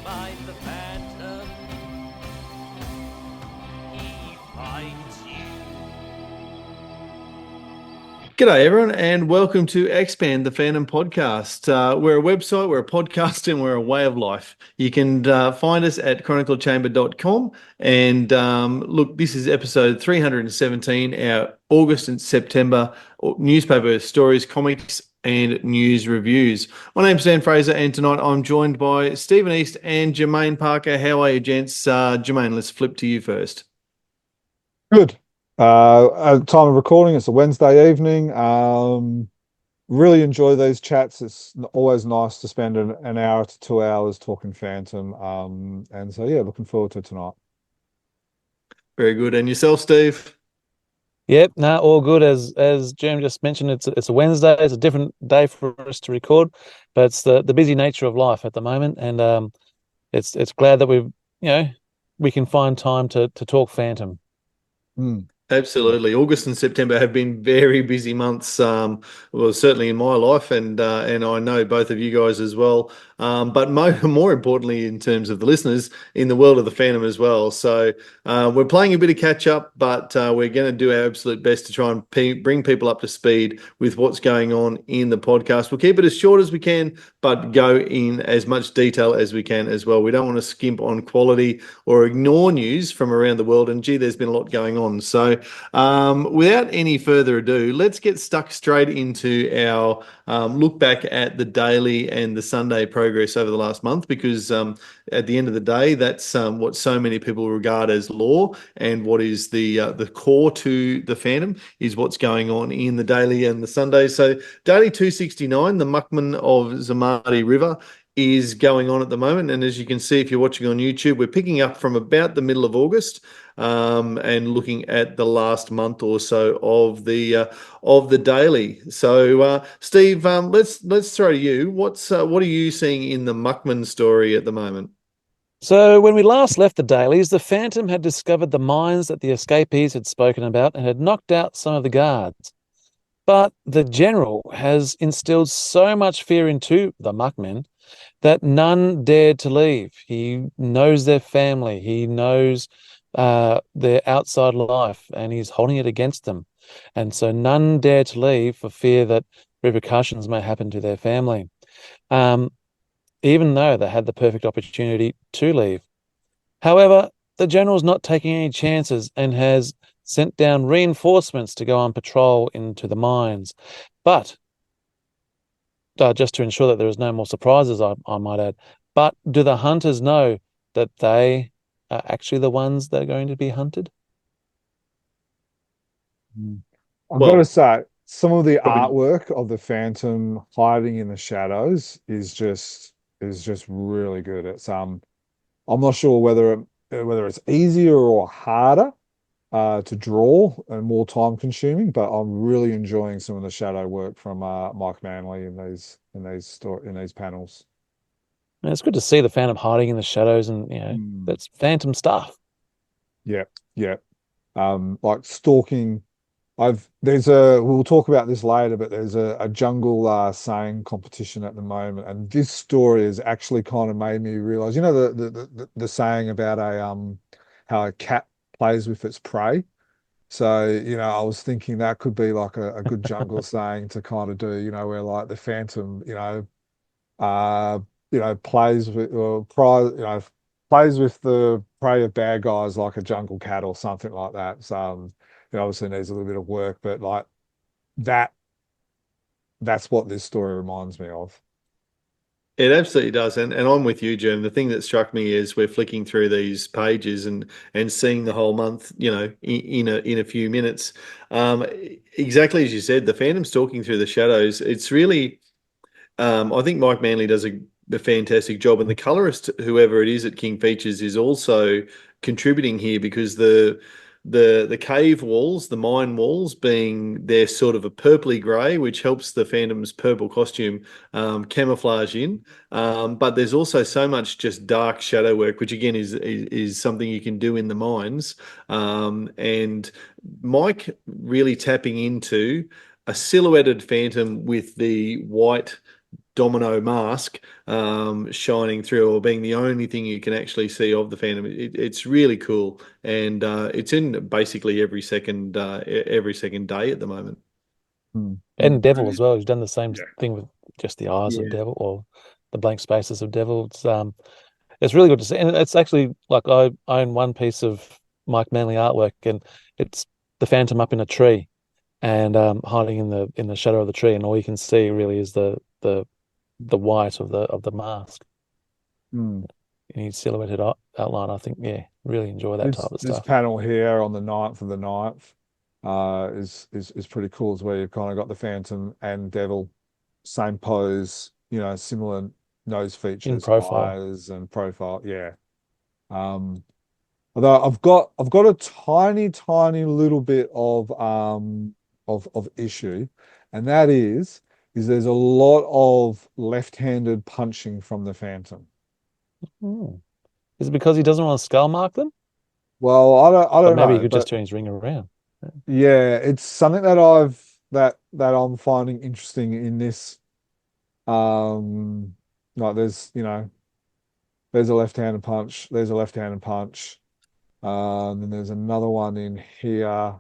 fight the phantom. He fights you. G'day, everyone, and welcome to Expand the Phantom podcast. We're a website, we're a podcast, and we're a way of life. You can find us at chroniclechamber.com. And look, this is episode 317, our August and September newspaper stories, comics, and news reviews. My name's Dan Fraser, and tonight I'm joined by Stephen East and Jermaine Parker. How are you, gents? Jermaine, let's flip to you first. Good. At the time of recording, it's a Wednesday evening. Really enjoy these chats. It's always nice to spend an hour to 2 hours talking Phantom. And so yeah, looking forward to tonight. Very good. And yourself, Steve? Yep, no, all good. As Jim just mentioned, it's a Wednesday. It's a different day for us to record, but it's the busy nature of life at the moment, and it's glad that we can find time to talk Phantom. Absolutely. August and September have been very busy months. Well, certainly in my life, and I know both of you guys as well. But more importantly, in terms of the listeners, in the world of the Phantom as well. So we're playing a bit of catch up, but we're going to do our absolute best to try and bring people up to speed with what's going on in the podcast. We'll keep it as short as we can, but go in as much detail as we can as well. We don't want to skimp on quality or ignore news from around the world. And gee, there's been a lot going on. So without any further ado, let's get stuck straight into our look back at the daily and the Sunday progress over the last month, because at the end of the day, that's what so many people regard as law, and what is the core to the Phantom is what's going on in the daily and the Sunday. So daily 269, the Muckmen of Zumaridi River, is going on at the moment. And as you can see, if you're watching on YouTube, we're picking up from about the middle of August and looking at the last month or so of the daily. So, Steve, let's throw to you. What are you seeing in the Muckman story at the moment? So when we last left the dailies, the Phantom had discovered the mines that the escapees had spoken about and had knocked out some of the guards. But the general has instilled so much fear into the Muckmen that none dared to leave. He knows their family. He knows their outside life, and he's holding it against them. And so none dare to leave for fear that repercussions may happen to their family, even though they had the perfect opportunity to leave. However, the general's not taking any chances and has sent down reinforcements to go on patrol into the mines. But just to ensure that there is no more surprises, I might add. But do the hunters know that they are actually the ones that are going to be hunted? I've got to say, some of the Probably. artwork of the Phantom hiding in the shadows is just really good. I'm not sure whether it's easier or harder to draw and more time consuming, but I'm really enjoying some of the shadow work from Mike Manley in these panels. And it's good to see the Phantom hiding in the shadows, and that's Phantom stuff. Yeah, yeah. Like stalking. We'll talk about this later, but there's a jungle saying competition at the moment, and this story has actually kind of made me realize, the saying about how a cat plays with its prey. So, I was thinking that could be like a good jungle saying to kind of do, where like the Phantom, uh, plays with plays with the prey of bad guys like a jungle cat or something like that. So, obviously needs a little bit of work, but like that, that's what this story reminds me of. It absolutely does, and I'm with you, Jim. The thing that struck me is we're flicking through these pages and seeing the whole month, in a few minutes. Exactly as you said, the Phantom's talking through the shadows. It's really, I think Mike Manley does a fantastic job, and the colorist, whoever it is at King Features, is also contributing here, because the cave walls, the mine walls, being they're sort of a purpley grey, which helps the Phantom's purple costume camouflage in. But there's also so much just dark shadow work, which again is something you can do in the mines. And Mike really tapping into a silhouetted Phantom with the white domino mask shining through, or being the only thing you can actually see of the Phantom. It's really cool, and it's in basically every second day at the moment. And Devil as well. He's done the same Yeah. thing with just the eyes of Yeah. Devil, or the blank spaces of Devil. It's really good to see, and it's actually like I own one piece of Mike Manley artwork, and it's the Phantom up in a tree and hiding in the shadow of the tree, and all you can see really is the white of the mask. Any silhouetted outline. I think, yeah, really enjoy that type of This stuff. panel here on the 9th of the 9th is pretty cool, as where you've kind of got the Phantom and Devil, same pose, similar nose In features, profile. eyes and profile. Yeah. Although I've got a tiny little bit of issue, and that is there's a lot of left-handed punching from the Phantom. Is it because he doesn't want to skull mark them? Well, I But don't maybe he know, could just but turn his ring around. yeah, it's something that I'm finding interesting in this. Like there's a left-handed punch, there's a left-handed punch. Then there's another one in here.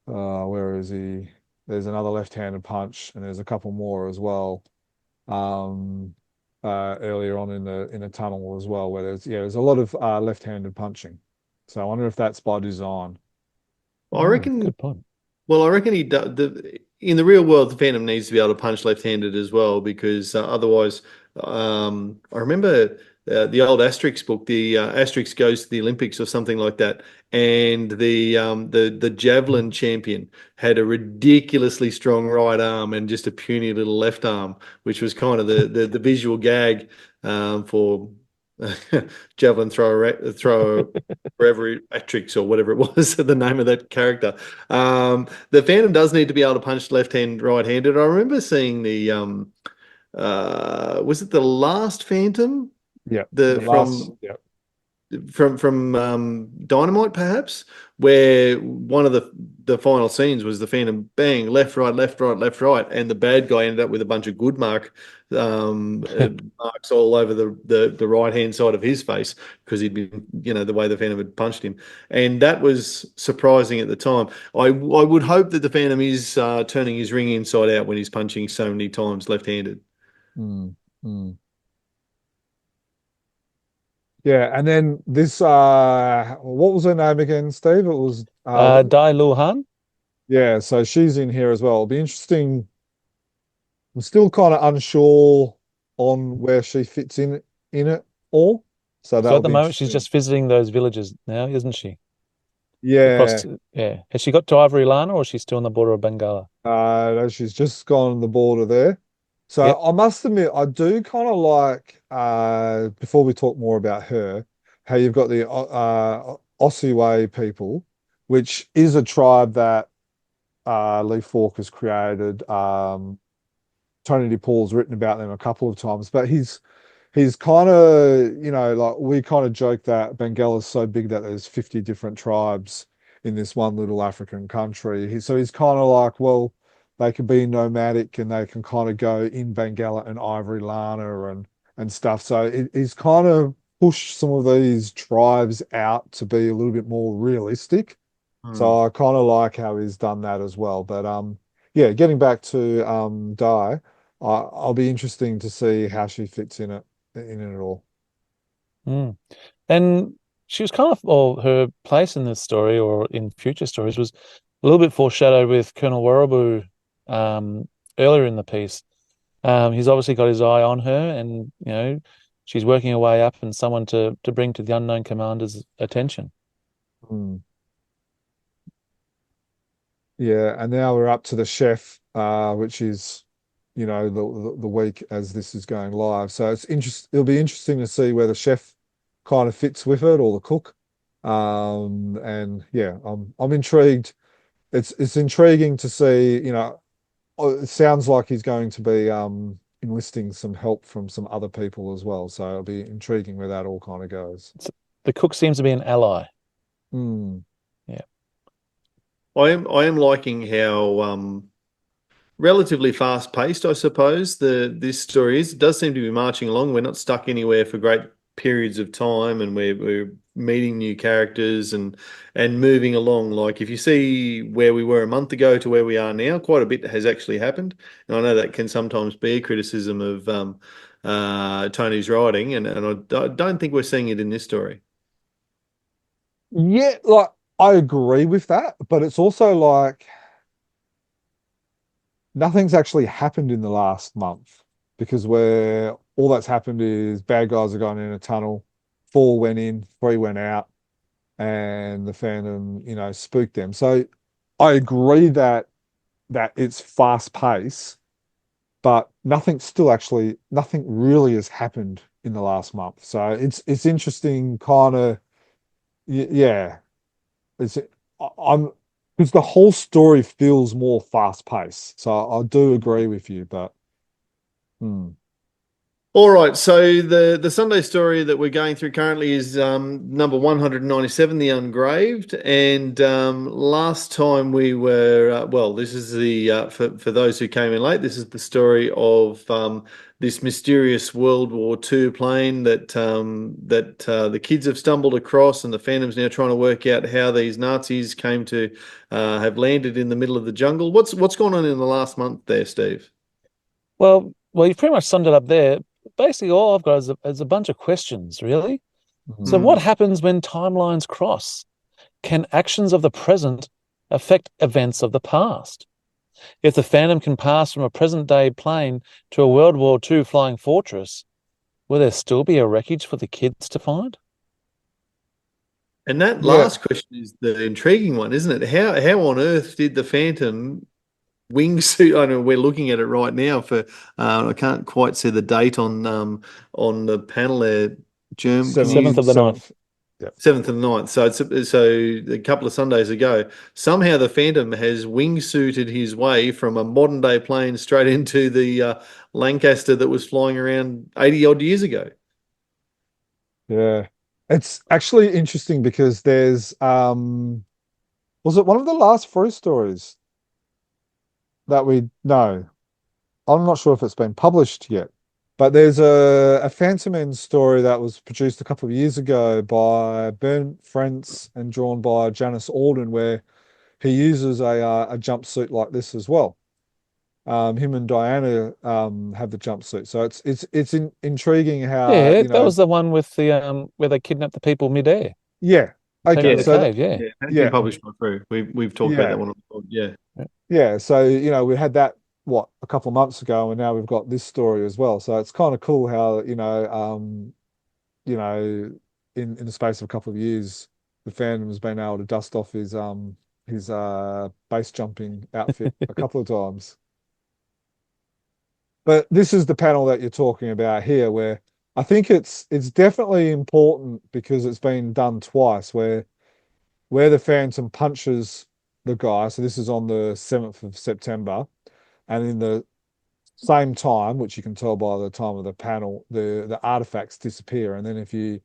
Where is he? There's another left-handed punch, and there's a couple more as well. Um, Earlier on in the tunnel as well, where there's a lot of left-handed punching. So I wonder if that's by design. I reckon. Good point. Well, I reckon he in the real world, the Phantom needs to be able to punch left-handed as well, because otherwise, I remember the old Asterix book. The Asterix goes to the Olympics or something like that, and the javelin champion had a ridiculously strong right arm and just a puny little left arm, which was kind of the visual gag for javelin thrower forever Atrix or whatever it was, the name of that character. The Phantom does need to be able to punch left hand, right handed. I remember seeing the was it the last Phantom? Yeah, The the last, yeah. from Dynamite, perhaps, where one of the final scenes was the Phantom bang left right left right left right, and the bad guy ended up with a bunch of good marks all over the right hand side of his face, because he'd been, the way the Phantom had punched him, and that was surprising at the time. I would hope that the Phantom is turning his ring inside out when he's punching so many times left handed. Mm, mm. Yeah, and then this what was her name again, Steve? It was Dai Luhan. yeah, so she's in here as well. It'll be interesting. I'm still kind of unsure on where she fits in it all. So So that'll at the be moment, she's interesting. just visiting those villages now, isn't she? Yeah. Yeah. Has she got to Ivory Lana, or is she still on the border of Bengala? No, she's just gone on the border there. So Yep. I must admit, I do kind of like, before we talk more about her, how you've got the Osiwe people, which is a tribe that Lee Falk has created. Tony DePaul's written about them a couple of times, but he's kind of, like we kind of joke that Bengal is so big that there's 50 different tribes in this one little African country. So he's kind of like, well, they can be nomadic and they can kind of go in Bengala and Ivory Lana and stuff. So he's kind of pushed some of these tribes out to be a little bit more realistic. So I kind of like how he's done that as well. But yeah, getting back to Di, I'll be interesting to see how she fits in it all. Mm. And she was kind of, or her place in this story or in future stories was a little bit foreshadowed with Colonel Warrabu earlier in the piece. He's obviously got his eye on her, and she's working her way up and someone to bring to the unknown commander's attention. Hmm. Yeah, and now we're up to the chef, which is, the week as this is going live. So it'll be interesting to see where the chef kind of fits with it, or the cook. And yeah, I'm intrigued. It's intriguing to see, it sounds like he's going to be enlisting some help from some other people as well. So it'll be intriguing where that all kind of goes. The cook seems to be an ally. Hmm. Yeah. I am liking how relatively fast paced, I suppose. This story is. It does seem to be marching along. We're not stuck anywhere for great periods of time, and we're meeting new characters and moving along. Like if you see where we were a month ago to where we are now, quite a bit has actually happened. And I know that can sometimes be a criticism of Tony's writing, and I don't think we're seeing it in this story. Yeah, like I agree with that, but it's also like nothing's actually happened in the last month because where all that's happened is bad guys are going in a tunnel, four went in, three went out, and the Phantom, spooked them. So I agree that it's fast pace, but nothing really has happened in the last month. So it's interesting, kind of, yeah. It's I'm because the whole story feels more fast paced. So I do agree with you, but hmm. All right, so the Sunday story that we're going through currently is number 197, The Ungraved. And last time we were, this is the for those who came in late, this is the story of this mysterious World War II plane that the kids have stumbled across, and the Phantom's now trying to work out how these Nazis came to have landed in the middle of the jungle. What's gone on in the last month there, Steve? Well, you've pretty much summed it up there. Basically, all I've got is a bunch of questions, really. So, Mhm. what happens when timelines cross? Can actions of the present affect events of the past? If the Phantom can pass from a present day plane to a World War II flying fortress, will there still be a wreckage for the kids to find? And that Yeah, last question is the intriguing one, isn't it? How on earth did the Phantom wingsuit? I know we're looking at it right now. I can't quite see the date on the panel there. Germ, can seventh, you 7th of the ninth. seventh. Yeah, 7th and 9th? So a couple of Sundays ago, somehow the Phantom has wingsuited his way from a modern day plane straight into the Lancaster that was flying around 80 odd years ago. yeah. It's actually interesting because there's was it one of the last Frew stories that we know? I'm not sure if it's been published yet, but there's a Phantom End story that was produced a couple of years ago by Bern Frentz and drawn by Janice Alden, where he uses a jumpsuit like this as well. Him and Diana have the jumpsuit, so it's intriguing how Yeah, that was the one with the where they kidnapped the people midair, yeah, take them okay, to the so cave. Yeah, Yeah, it has been yeah, published by Frew. We've talked about that yeah, one. Yeah. yeah. So we had that what a couple of months ago, and now we've got this story as well. So it's kind of cool how you know, in the space of a couple of years, the Phantom has been able to dust off his base jumping outfit a couple of times. But this is the panel that you're talking about here, where I think it's definitely important because it's been done twice, where the Phantom punches the guy. So this is on the 7th of September, and in the same time, which you can tell by the time of the panel, the artifacts disappear. And then if you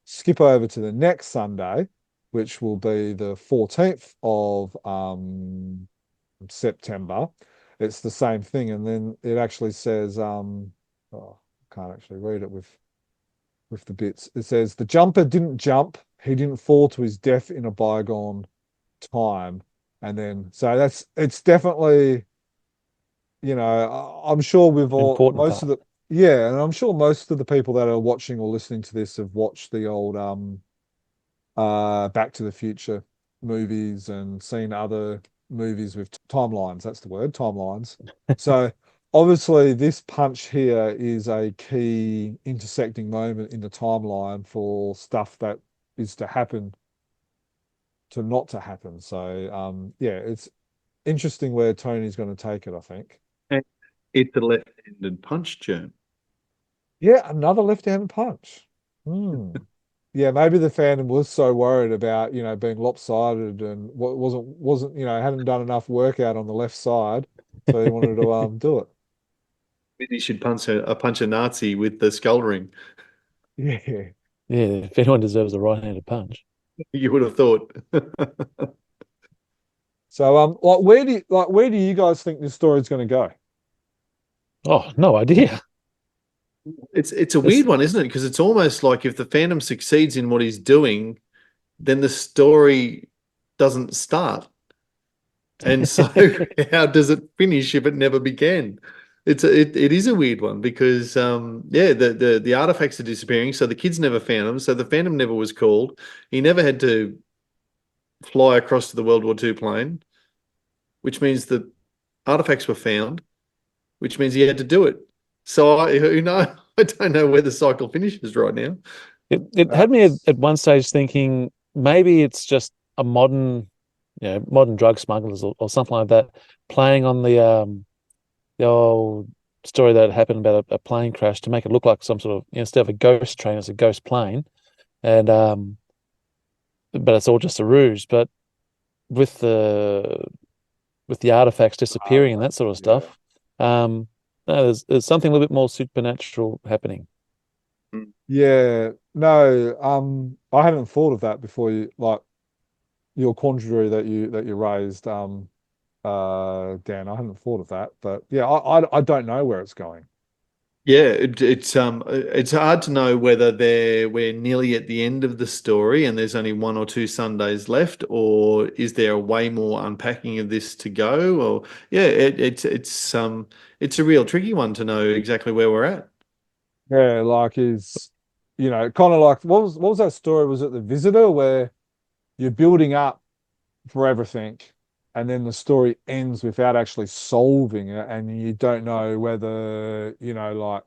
skip over to the next Sunday, which will be the 14th of September, it's the same thing. And then it actually says, I can't actually read it with the bits. It says the jumper didn't jump, he didn't fall to his death in a bygone time. And then so it's definitely I'm sure we've all important most part. of the yeah, and I'm sure most of the people that are watching or listening to this have watched the old Back to the Future movies and seen other movies with timelines. That's the word, timelines. So obviously this punch here is a key intersecting moment in the timeline for stuff that is to happen to not to happen. So yeah, it's interesting where Tony's going to take it, I think. And it's a left-handed punch, Germ. Yeah, another left-handed punch. Hmm. Yeah, maybe the Phantom was so worried about, being lopsided and wasn't, hadn't done enough workout on the left side, so he wanted to do it. Maybe he should punch a Nazi with the skull ring. Yeah. Yeah, if anyone deserves a right-handed punch. You would have thought. So, where do you guys think this story is going to go? Oh, no idea. It's a It's- weird one, isn't it? Because it's almost like if the Phantom succeeds in what he's doing, then the story doesn't start. And so how does it finish if it never began? It is a weird one because the artifacts are disappearing, so the kids never found them, so the Phantom never was called. He never had to fly across to the World War II plane, which means the artifacts were found, which means he had to do it. So I don't know where the cycle finishes right now. It had me at one stage thinking maybe it's just a modern drug smugglers or something like that playing on the old story that happened about a plane crash to make it look like some sort of, instead of a ghost train, it's a ghost plane, and but it's all just a ruse. But with the artifacts disappearing and that sort of stuff, no, there's something a little bit more supernatural happening. Yeah, no, I hadn't thought of that before you like your quandary that you raised, Dan. I hadn't thought of that, but yeah, I don't know where it's going. Yeah, it's hard to know whether we're nearly at the end of the story and there's only one or two Sundays left, or is there way more unpacking of this to go? Or yeah, it's a real tricky one to know exactly where we're at. Yeah, like is kind of like what was that story? Was it The Visitor where you're building up for everything, and then the story ends without actually solving it, and you don't know whether, like,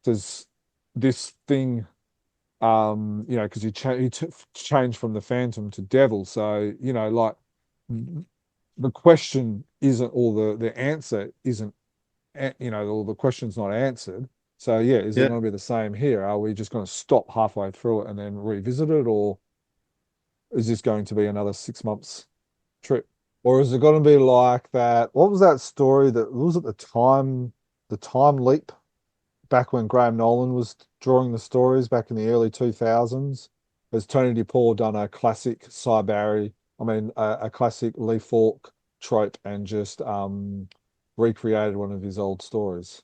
does this thing, because you change from the Phantom to Devil, so like the question isn't, or the answer isn't, or the question's not answered. So yeah, is it Yeah. going to be the same here? Are we just going to stop halfway through it and then revisit it, or is this going to be another 6 months trip? Or is it going to be like that? What was that story that was at the time leap back when Graham Nolan was drawing the stories back in the early 2000s? Has Tony DePaul done a classic a classic Lee Falk trope and just recreated one of his old stories?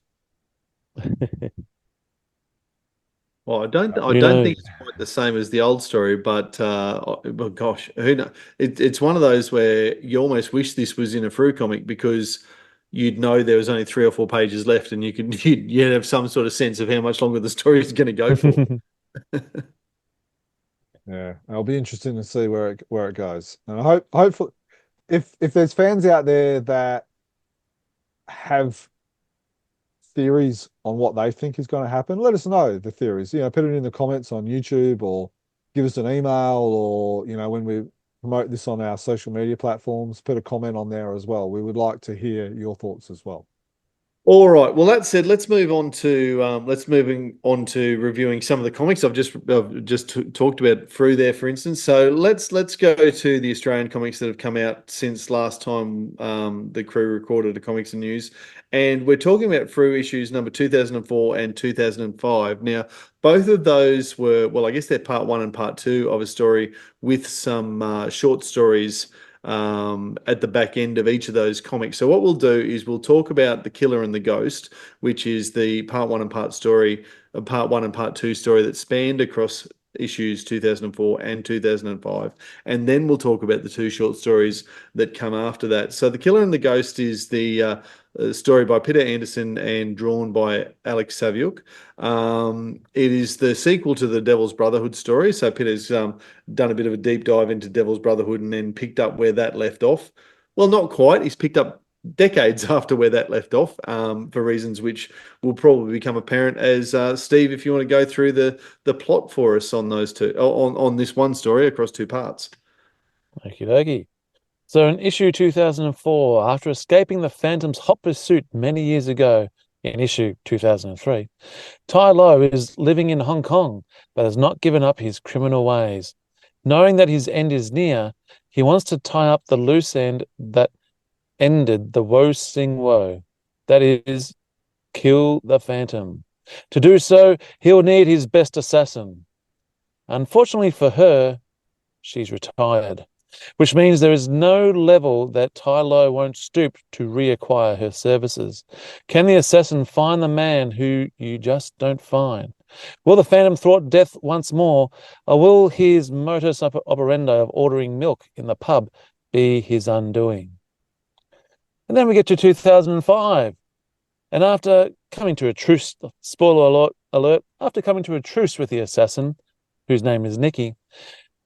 Well, I Who don't think knows? it's quite the same as the old story, but well, gosh, who knows? It's one of those where you almost wish this was in a Frew comic because you'd know there was only 3 or 4 pages left, and you'd have some sort of sense of how much longer the story is going to go for. Yeah, it'll be interesting to see where it goes. And hopefully, if there's fans out there that have theories on what they think is going to happen, let us know the theories. Put it in the comments on YouTube, or give us an email, or when we promote this on our social media platforms, put a comment on there as well. We would like to hear your thoughts as well. All right. Well, that said, let's moving on to reviewing some of the comics I've just talked about through there, for instance. So let's go to the Australian comics that have come out since last time the crew recorded the comics and news, and we're talking about Frew issues number 2004 and 2005. Now, both of those were, well, I guess they're part one and part two of a story with some short stories at the back end of each of those comics. So what we'll do is we'll talk about The Killer and the Ghost, which is the part one and part two story that spanned across issues 2004 and 2005, and then we'll talk about the two short stories that come after that. So The Killer and the Ghost is the story by Peter Anderson and drawn by Alex Saviuk. It is the sequel to the Devil's Brotherhood story. So Peter's done a bit of a deep dive into Devil's Brotherhood and then picked up where that left off. Well, not quite. He's picked up decades after where that left off, for reasons which will probably become apparent as Steve, if you want to go through the plot for us on those two, on this one story across two parts. Okie dokie. So in issue 2004, after escaping the Phantom's hot pursuit many years ago in issue 2003, Tai Lo is living in Hong Kong, but has not given up his criminal ways. Knowing that his end is near, he wants to tie up the loose end that ended the Woe Sing Woe. That is, kill the Phantom. To do so, he'll need his best assassin. Unfortunately for her, she's retired. which means there is no level that Tai Lo won't stoop to reacquire her services. Can the assassin find the man who you just don't find? Will the Phantom thwart death once more, or will his modus operandi of ordering milk in the pub be his undoing? And then we get to 2005. And after coming to a truce, spoiler alert, after coming to a truce with the assassin, whose name is Nikki,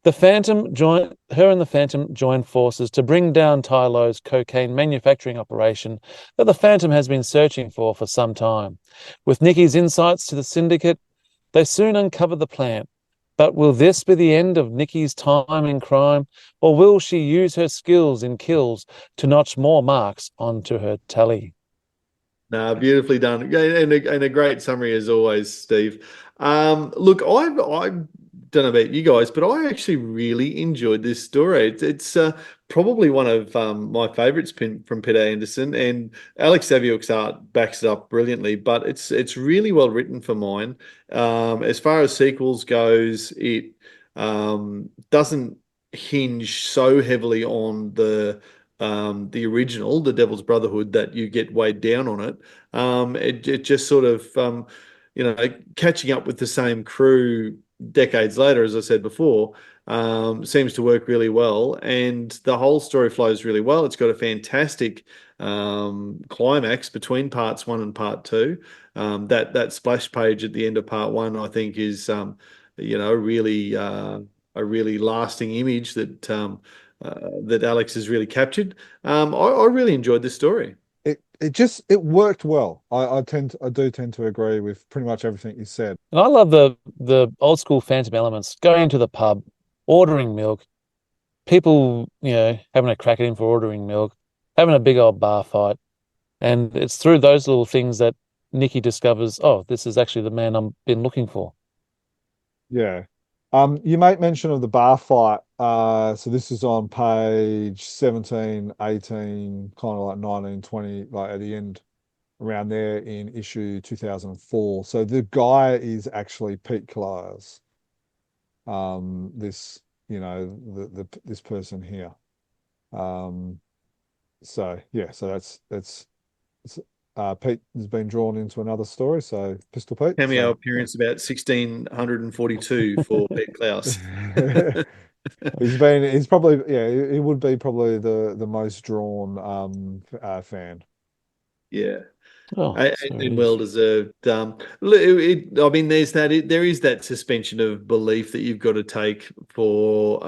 her and the Phantom join forces to bring down Tai Lo's cocaine manufacturing operation that the Phantom has been searching for some time. With Nikki's insights to the syndicate, they soon uncover the plant. But will this be the end of Nikki's time in crime, or will she use her skills in kills to notch more marks onto her tally? No, beautifully done. Yeah, and a great summary as always, Steve. Look, I don't know about you guys, but I actually really enjoyed this story. It's probably one of my favourites from Peter Anderson, and Alex Saviuk's art backs it up brilliantly. But it's really well written for mine. As far as sequels goes, it doesn't hinge so heavily on the original, the Devil's Brotherhood, that you get weighed down on it. It just sort of, catching up with the same crew decades later, as I said before, seems to work really well. And the whole story flows really well. It's got a fantastic climax between parts 1 and part 2. That splash page at the end of part 1, I think, is, really a really lasting image that Alex has really captured. I really enjoyed this story. It worked well. I do tend to agree with pretty much everything you said. And I love the old school Phantom elements, going to the pub, ordering milk, people, having a crack at him for ordering milk, having a big old bar fight. And it's through those little things that Nikki discovers, oh, this is actually the man I've been looking for. Yeah. You made mention of the bar fight. So this is on page 17, 18, kind of like 19, 20, like at the end, around there in issue 2004. So the guy is actually Pete Clares. This person here. So that's Pete has been drawn into another story. So Pistol Pete. Cameo appearance about 1642 for Pete Klaus. He's probably, he would be probably the most drawn fan. Yeah. Oh, And well deserved. I mean, there is that suspension of belief that you've got to take for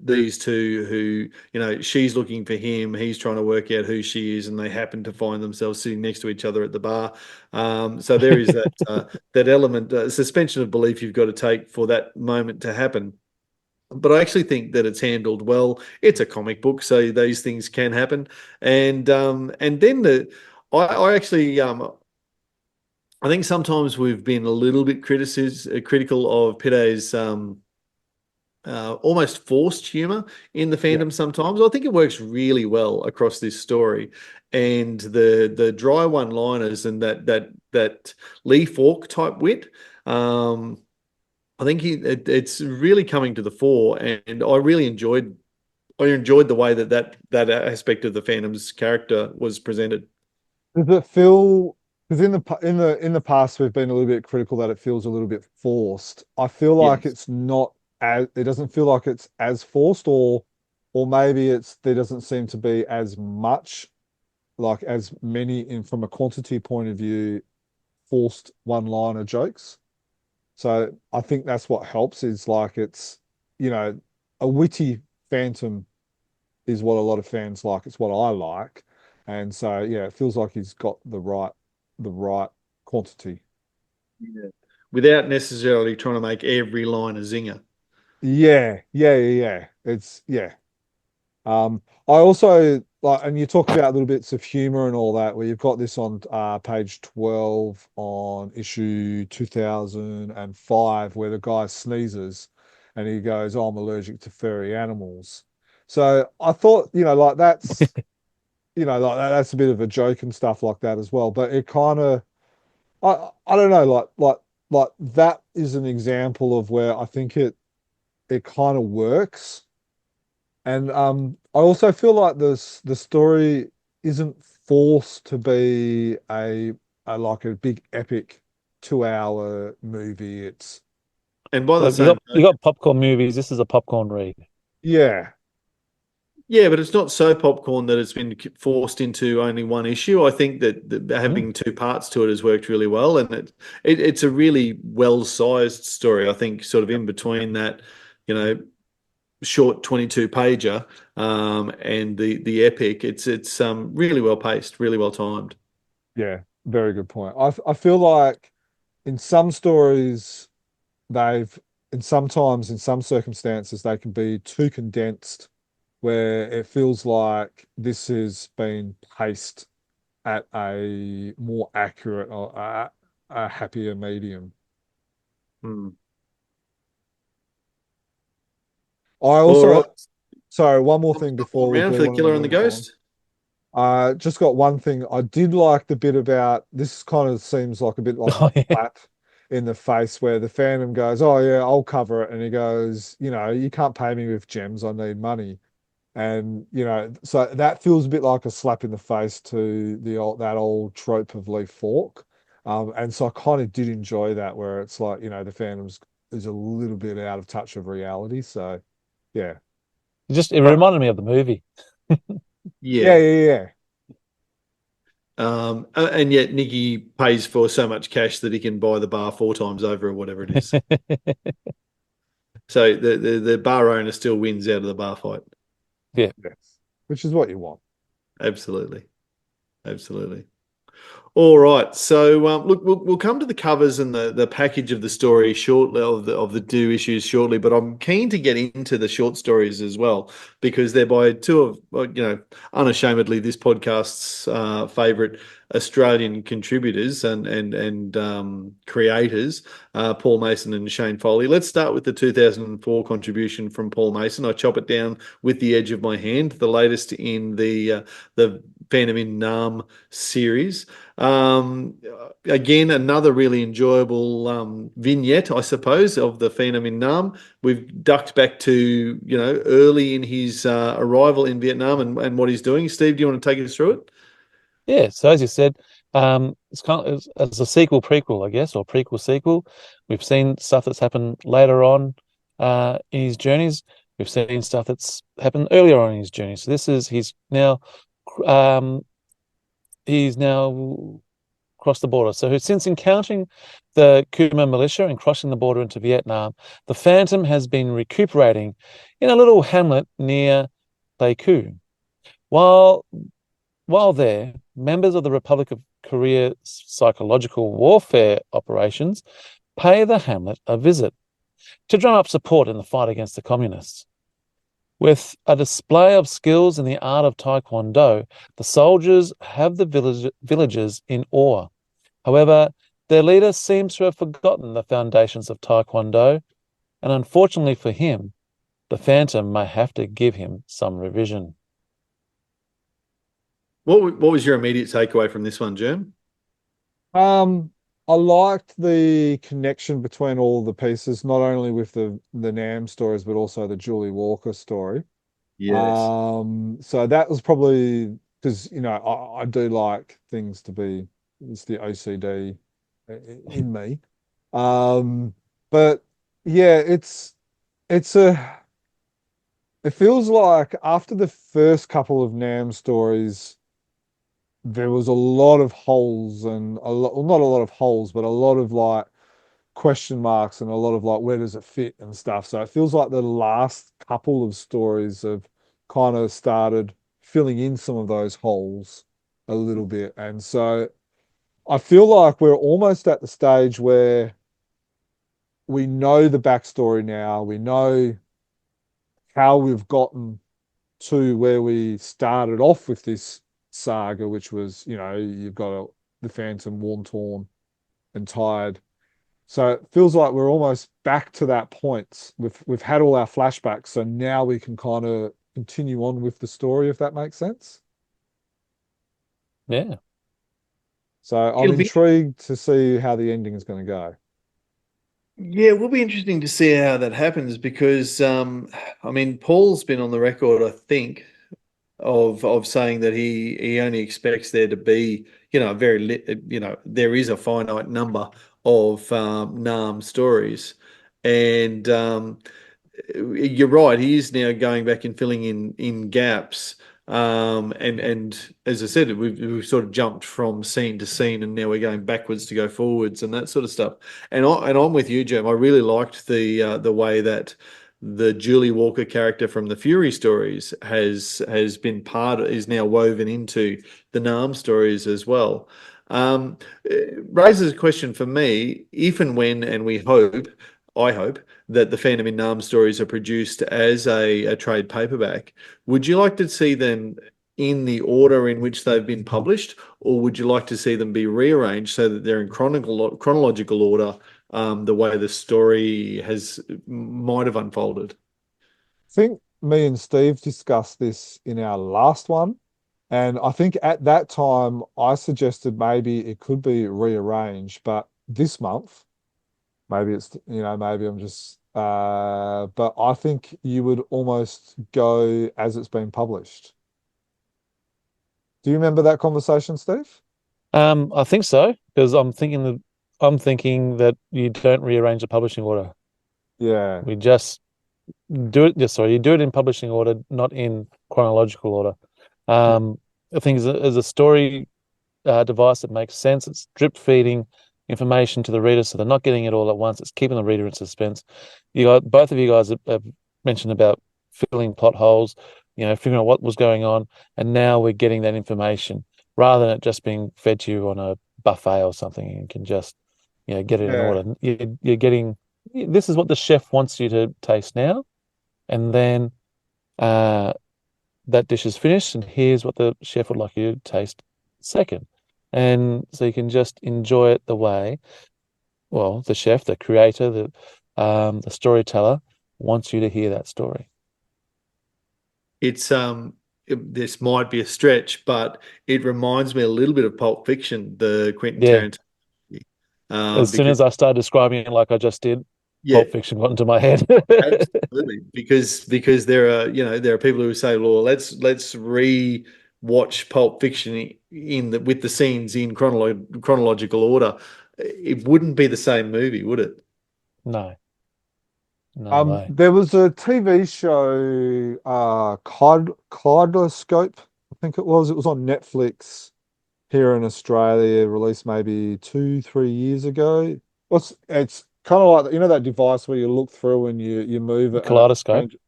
these two who, she's looking for him, he's trying to work out who she is, and they happen to find themselves sitting next to each other at the bar. So there is that element, suspension of belief you've got to take for that moment to happen. But I actually think that it's handled well. It's a comic book, so these things can happen. And then I actually I think sometimes we've been a little bit critical of Pide's almost forced humor in the fandom. Sometimes I think it works really well across this story, and the dry one-liners and that Lee Falk type wit. I think it's really coming to the fore, and I really enjoyed the way that aspect of the Phantom's character was presented. Does it feel, because in the past we've been a little bit critical that it feels a little bit forced. I feel like Yes. it's not as, it doesn't feel like it's as forced, or maybe there doesn't seem to be as much, like as many from a quantity point of view, forced one-liner jokes. So I think that's what helps, is like it's, a witty Phantom is what a lot of fans like. It's what I like. And so, it feels like he's got the right quantity. Yeah. Without necessarily trying to make every line a zinger. Yeah. I also like, and you talk about little bits of humor and all that, where you've got this on page 12 on issue 2005, where the guy sneezes and he goes, "Oh, I'm allergic to furry animals." So I thought, like that's, that's a bit of a joke and stuff like that as well. But it kind of, I don't know, like that is an example of where I think it kind of works. And I also feel like the story isn't forced to be a like a big epic 2 hour movie. It's And by the Like you same got you token, got popcorn movies. This is a popcorn read. yeah, yeah, but it's not so popcorn that it's been forced into only one issue. I think that having two parts to it has worked really well, and it's a really well-sized story. I think sort of in between that, you know, short 22 pager and the epic, it's really well paced, really well timed. yeah, very good point. I feel like in some stories they've and sometimes in some circumstances they can be too condensed where it feels like this has been paced at a more accurate or a happier medium. Hmm. I All also, right, sorry, one more thing before we round do for the want to Killer and the move on. Ghost. Just got one thing. I did like the bit about this kind of seems like a bit like a Oh yeah. slap in the face where the Phantom goes, "Oh yeah, I'll cover it," and he goes, "You know, you can't pay me with gems. I need money." And so that feels a bit like a slap in the face to that old trope of Lee Falk. And so I kind of did enjoy that where it's like, the Phantom's is a little bit out of touch of reality. So yeah. It But reminded me of the movie. yeah, Yeah. yeah, yeah. And yet Nicky pays for so much cash that he can buy the bar 4 times over or whatever it is. So the bar owner still wins out of the bar fight. Yeah. Yes. Which is what you want. Absolutely. Absolutely. All right. So look, we'll come to the covers and the package of the story shortly of the two issues shortly. But I'm keen to get into the short stories as well because they're by two of unashamedly this podcast's favorite Australian contributors and creators, Paul Mason and Shane Foley. Let's start with the 2004 contribution from Paul Mason. I chop it down with the edge of my hand. The latest in the Phantom in Nam series. Again, another really enjoyable vignette, I suppose, of the Phantom in Nam. We've ducked back to early in his arrival in Vietnam and what he's doing. Steve, do you want to take us through it? Yeah. So as you said, it's kind of as a sequel prequel, I guess, or prequel sequel. We've seen stuff that's happened later on in his journeys. We've seen stuff that's happened earlier on in his journey. So this is um he's now crossed the border. So since encountering the Khmer militia and crossing the border into Vietnam, the Phantom has been recuperating in a little hamlet near Pleiku. While while there, members of the Republic of Korea psychological warfare operations pay the hamlet a visit to drum up support in the fight against the communists. With a display of skills in the art of Taekwondo, the soldiers have the villagers in awe. However, their leader seems to have forgotten the foundations of Taekwondo, and unfortunately for him, the Phantom may have to give him some revision. What was your immediate takeaway from this one, Germ? Um, I liked the connection between all the pieces, not only with the Nam stories, but also the Julie Walker story. Yes. So that was probably because I do like things to be it's the OCD in me. Um, but yeah, it's a it feels like after the first couple of Nam stories, there was a lot of holes and a lot, well, not a lot of holes, but a lot of like question marks and a lot of like where does it fit and stuff. So it feels like the last couple of stories have kind of started filling in some of those holes a little bit. And so I feel like we're almost at the stage where we know the backstory now. We know how we've gotten to where we started off with this saga, which was, you've got the Phantom worn, torn, and tired. So it feels like we're almost back to that point. We've had all our flashbacks, so now we can kind of continue on with the story, if that makes sense. Yeah. So I'm It'll be intrigued to see how the ending is going to go. Yeah, it will be interesting to see how that happens because, I mean, Paul's been on the record, I think, of saying that he only expects there to be, a there is a finite number of NAM stories, and you're right. He is now going back and filling in gaps. And as I said, we've sort of jumped from scene to scene, and now we're going backwards to go forwards, and that sort of stuff. And I'm with you, Jim. I really liked the way that the Julie Walker character from the Fury stories has been is now woven into the Nam stories as well. It raises a question for me, if and when, and I hope that the Phantom in Narm stories are produced as a trade paperback. Would you like to see them in the order in which they've been published, or would you like to see them be rearranged so that they're in chronological order, the way the story might have unfolded? I think me and Steve discussed this in our last one, and I think at that time I suggested maybe it could be rearranged, but this month, maybe maybe I'm just but I think you would almost go as it's been published. Do you remember that conversation, Steve? I think so, because I'm thinking that you don't rearrange the publishing order. Yeah. We just do it. Yeah, sorry, you do it in publishing order, not in chronological order. I think as a story device that makes sense. It's drip feeding information to the reader, so they're not getting it all at once. It's keeping the reader in suspense. Both of you guys have mentioned about filling plot holes, figuring out what was going on, and now we're getting that information rather than it just being fed to you on a buffet or something. You can just, get it in Yeah. order. You're getting this is what the chef wants you to taste now, and then uh, that dish is finished, and here's what the chef would like you to taste second. And so you can just enjoy it the way, well, the chef, the creator, the storyteller wants you to hear that story. It's this might be a stretch, but it reminds me a little bit of Pulp Fiction, the Quentin Yeah. Tarantino movie. As soon Because as I started describing it like I just did, yeah, Pulp Fiction got into my head. absolutely. Because there are people who say, well, let's re-watch Pulp Fiction with the scenes in chronological order. It wouldn't be the same movie, would it? No, no way. There was a TV show, Kaleidoscope, I think it was. It was on Netflix here in Australia, released maybe 2, 3 years ago. It's kind of like that device where you look through and you move it and it Kaleidoscope. changes.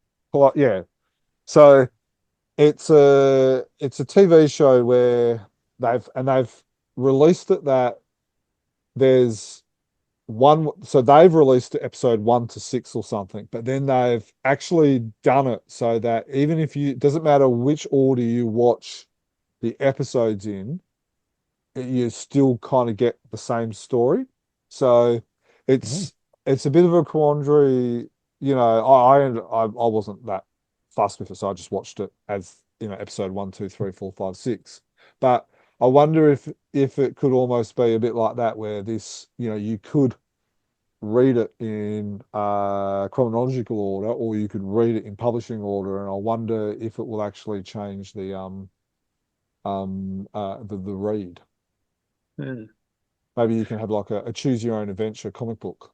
Yeah. So it's a TV show where they've released it that there's so they've released episode 1 to 6 or something, but then they've actually done it so that even if it doesn't matter which order you watch the episodes in, you still kind of get the same story. So Mm. it's a bit of a quandary. I wasn't that fussed with it, so I just watched it as episode 1, 2, 3, 4, 5, 6. But I wonder if it could almost be a bit like that, where this you could read it in chronological order, or you could read it in publishing order, and I wonder if it will actually change the read. Yeah. Maybe you can have like a choose your own adventure comic book.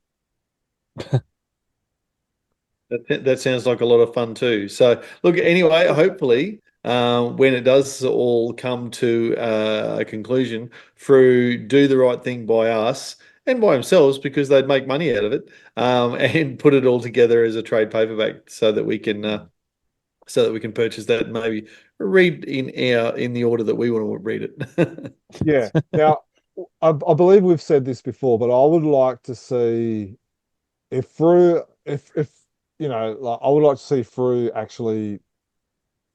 That sounds like a lot of fun too. So, look, anyway, hopefully, when it does all come to a conclusion, Frew do the right thing by us and by themselves because they'd make money out of it, and put it all together as a trade paperback so that we can purchase that and maybe read in the order that we want to read it. Yeah. Now, I believe we've said this before, but I would like to see if Frew, if like I would like to see Frew actually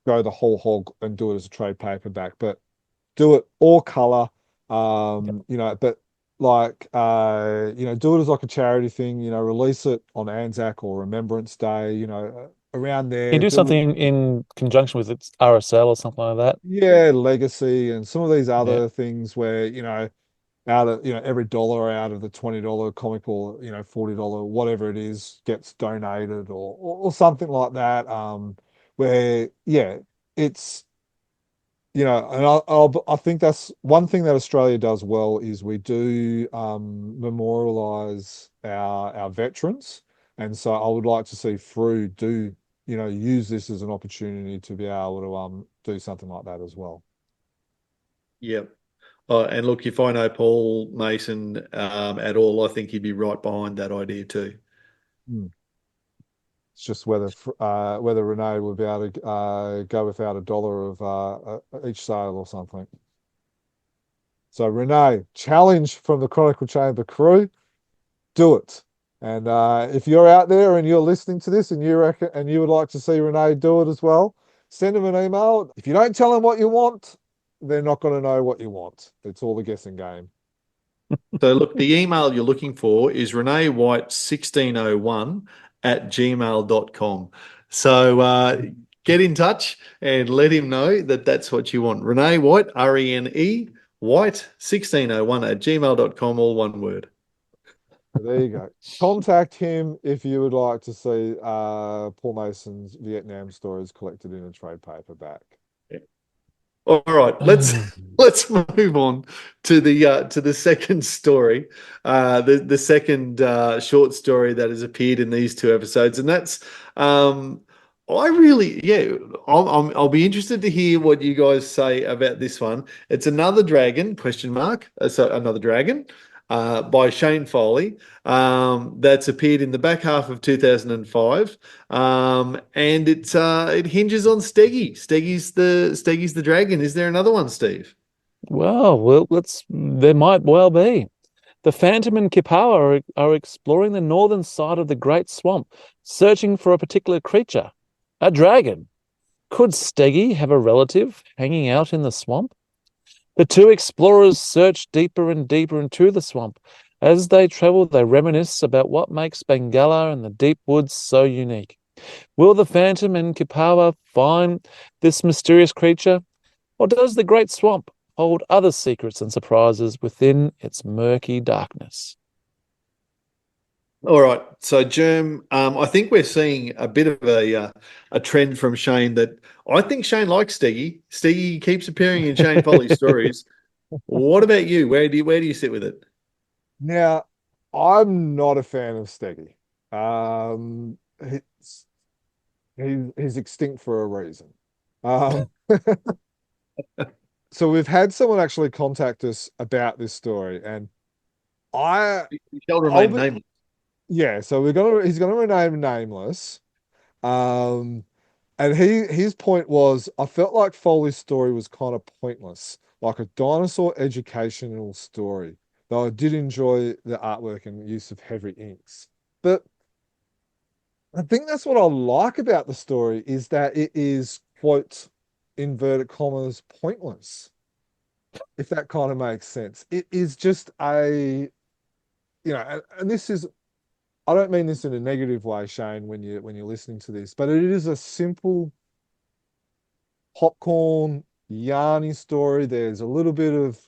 go the whole hog and do it as a trade paperback, but do it all color. But like do it as like a charity thing. Release it on Anzac or Remembrance Day. Around Can you there. do something in conjunction with its RSL or something like that? Yeah, Legacy and some of these Yeah. other things where out of, every dollar out of the $20 comic or, $40, whatever it is, gets donated or something like that. Where, yeah, it's, and I think that's one thing that Australia does well is we do memorialize our veterans. And so I would like to see Frew do, use this as an opportunity to be able to do something like that as well. Yeah. And look, if I know Paul Mason at all, I think he'd be right behind that idea too. Hmm. It's just whether Renee would be able to go without a dollar of each sale or something. So Renee, challenge from the Chronicle Chamber crew, do it. And if you're out there and you're listening to this and you would like to see Renee do it as well, send him an email. If you don't tell them what you want, they're not going to know what you want. It's all a guessing game. So look, the email you're looking for is reneewhite1601@gmail.com. So get in touch and let him know that that's what you want. Renee White, RENE, White1601@gmail.com, all one word. So there you go. Contact him if you would like to see Paul Mason's Vietnam stories collected in a trade paperback. All right, let's move on to the second story, the second short story that has appeared in these two episodes, and that's I'll be interested to hear what you guys say about this one. It's another dragon ? So another dragon. By Shane Foley, that's appeared in the back half of 2005, and it hinges on Steggy. Steggy's the dragon. Is there another one, Steve? Well, there might well be. The Phantom and Kipawa are exploring the northern side of the Great Swamp, searching for a particular creature, a dragon. Could Steggy have a relative hanging out in the swamp? The two explorers search deeper and deeper into the swamp. As they travel, they reminisce about what makes Bengala and the deep woods so unique. Will the Phantom and Kipawa find this mysterious creature? Or does the Great Swamp hold other secrets and surprises within its murky darkness? All right. So, Germ, I think we're seeing a bit of a trend from Shane that I think Shane likes Steggy. Steggy keeps appearing in Shane Foley's stories. What about you? Where do you sit with it? Now, I'm not a fan of Steggy. He's extinct for a reason. So we've had someone actually contact us about this story, and You shall remain nameless. yeah, so he's gonna remain nameless. And his point was, I felt like Foley's story was kind of pointless, like a dinosaur educational story. Though I did enjoy the artwork and use of heavy inks. But I think that's what I like about the story is that it is, quote, inverted commas, pointless. If that kind of makes sense. It is just and this is, I don't mean this in a negative way, Shane, when you're listening to this, but it is a simple popcorn yarny story. There's a little bit of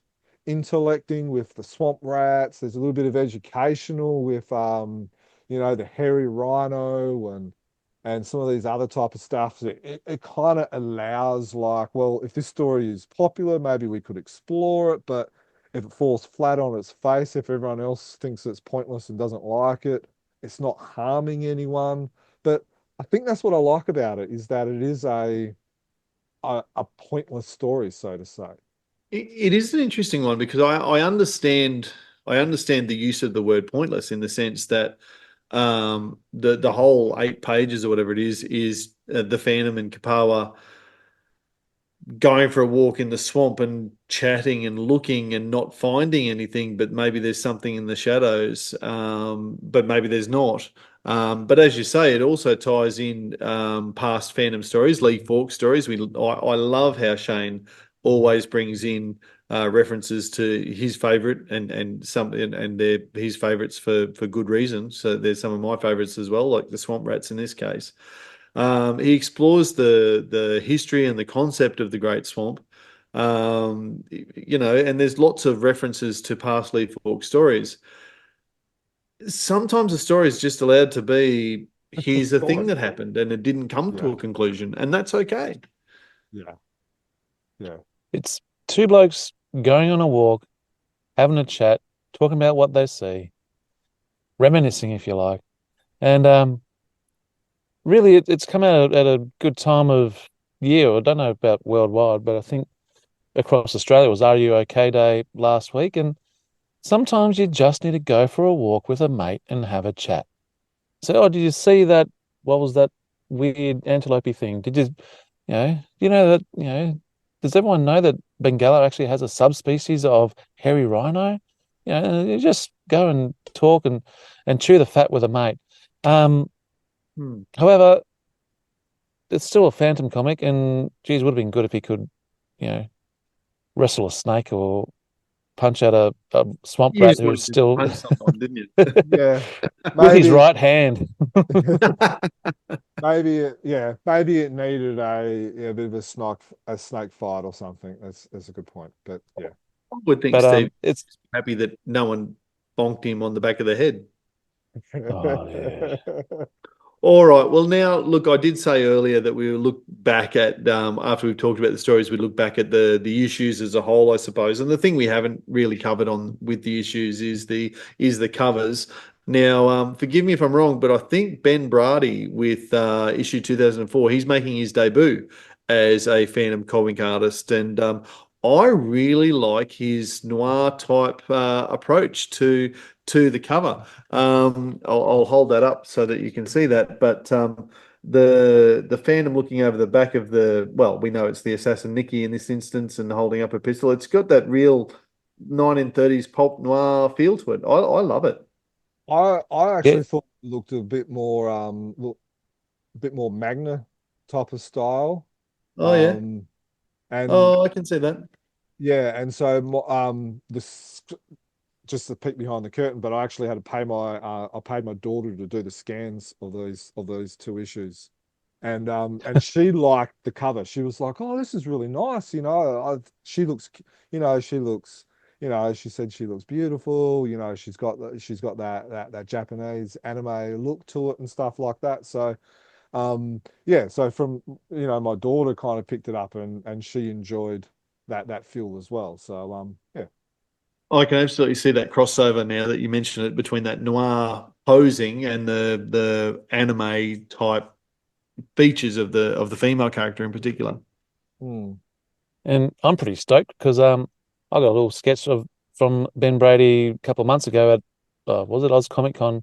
intellecting with the swamp rats. There's a little bit of educational with the hairy rhino and some of these other type of stuff. It kind of allows, like, well, if this story is popular, maybe we could explore it, but if it falls flat on its face, if everyone else thinks it's pointless and doesn't like it, it's not harming anyone. But I think that's what I like about it, is that it is a pointless story, so to say. It is an interesting one because I understand the use of the word pointless in the sense that the whole 8 pages or whatever it is the Phantom and Kapawa going for a walk in the swamp and chatting and looking and not finding anything, but maybe there's something in the shadows, but maybe there's not. But as you say, it also ties in past Phantom stories, Lee Falk stories. I love how Shane always brings in references to his favorite and they're his favorites for good reason. So there's some of my favorites as well, like the swamp rats in this case. He explores the history and the concept of the Great Swamp, And there's lots of references to past Leaf Fork stories. Sometimes a story is just allowed to be, here's a thing that happened and it didn't come to Yeah. a conclusion, and that's okay. Yeah. Yeah. It's two blokes going on a walk, having a chat, talking about what they see, reminiscing, if you like. And really, it's come out at a good time of year. I don't know about worldwide, but I think across Australia was Are You OK Day last week. And sometimes you just need to go for a walk with a mate and have a chat. So, oh, did you see that? What was that weird antelope thing? Does everyone know that Bengala actually has a subspecies of hairy rhino? You just go and talk and chew the fat with a mate. However, it's still a Phantom comic, and geez, would have been good if he could, you know, wrestle a snake or punch out a swamp You rat just who wanted is to still punch someone, didn't you? Yeah. with his Maybe right hand. maybe it needed a bit of a snake fight or something. That's a good point. But yeah. I would think But Steve it's is happy that no one bonked him on the back of the head. oh yeah. All right. Well, now, look, I did say earlier that we will look back at, after we've talked about the stories, we look back at the issues as a whole, I suppose. And the thing we haven't really covered on with the issues is the covers. Now, forgive me if I'm wrong, but I think Ben Brady with issue 2004, he's making his debut as a Phantom comic artist, and I really like his noir type approach to the cover. I'll hold that up so that you can see that. But the Phantom looking over the back of we know it's the assassin Nicky in this instance and holding up a pistol. It's got that real 1930s pulp noir feel to it. I love it. I Yeah, actually thought it looked a bit more Magna type of style. Oh yeah. Um, and Oh, I can see that. yeah, and so just to peek behind the curtain, but I actually had to pay I paid my daughter to do the scans of those two issues, and she liked the cover. She was like, "Oh, this is really nice," she looks, she looks, she said she looks beautiful. She's got that Japanese anime look to it and stuff like that. So yeah, so from my daughter kind of picked it up and she enjoyed that feel as well. So yeah. I can absolutely see that crossover now that you mention it between that noir posing and the anime type features of the female character in particular. Hmm. and I'm pretty stoked because I got a little sketch from Ben Brady a couple of months ago at was it Oz Comic Con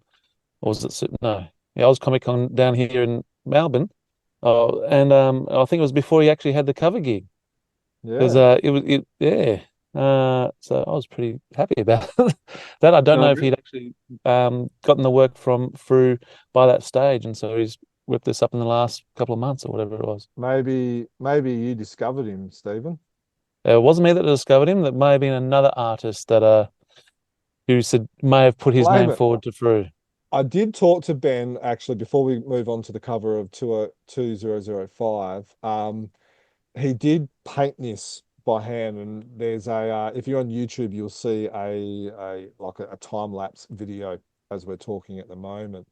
or was it no, yeah, Oz Comic Con down here in Melbourne. Oh, and I think it was before he actually had the cover gig because Yeah. yeah. So I was pretty happy about that. I don't No, know if he'd actually gotten the work from Frew by that stage, and so he's whipped this up in the last couple of months or whatever it was. Maybe you discovered him, Stephen. It wasn't me that discovered him. That may have been another artist that who said may have put his Blame name it. forward to Frew. I did talk to Ben actually before we move on to the cover of 2005. He did paint this by hand, and there's if you're on YouTube, you'll see a time lapse video as we're talking at the moment.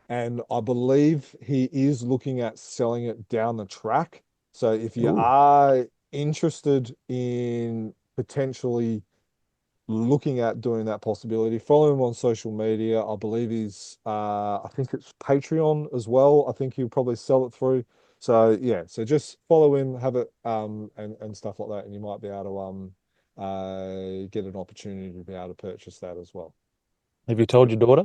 And I believe he is looking at selling it down the track. So if you ooh. are interested in potentially looking at doing that possibility, follow him on social media. I believe I think it's Patreon as well. I think he'll probably sell it through. So yeah, so just follow him, have it and stuff like that, and you might be able to get an opportunity to be able to purchase that as well. Have you told your daughter?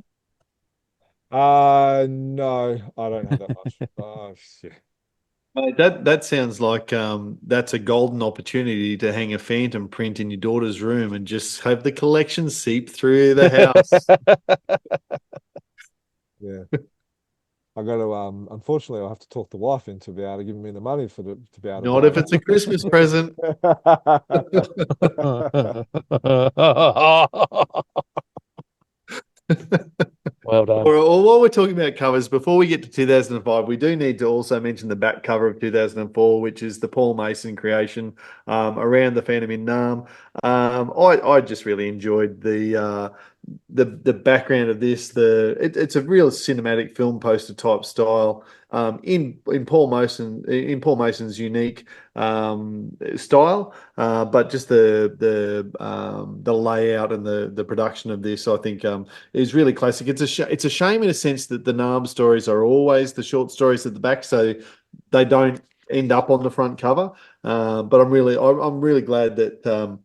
No, I don't have that much. Oh shit. Mate, that sounds like that's a golden opportunity to hang a Phantom print in your daughter's room and just have the collection seep through the house. Yeah. I got to unfortunately I'll have to talk the wife into be able to give me the money to be able to Not buy if it's a Christmas present. that. Well, Well done. Or while we're talking about covers, before we get to 2005, we do need to also mention the back cover of 2004, which is the Paul Mason creation around the Phantom in Nam. I just really enjoyed the background of this. It's a real cinematic film poster type style in Paul Mason's unique style, but just the layout and the production of this, I think, is really classic. It's a shame in a sense that the Nam stories are always the short stories at the back, so they don't end up on the front cover. But I'm really glad that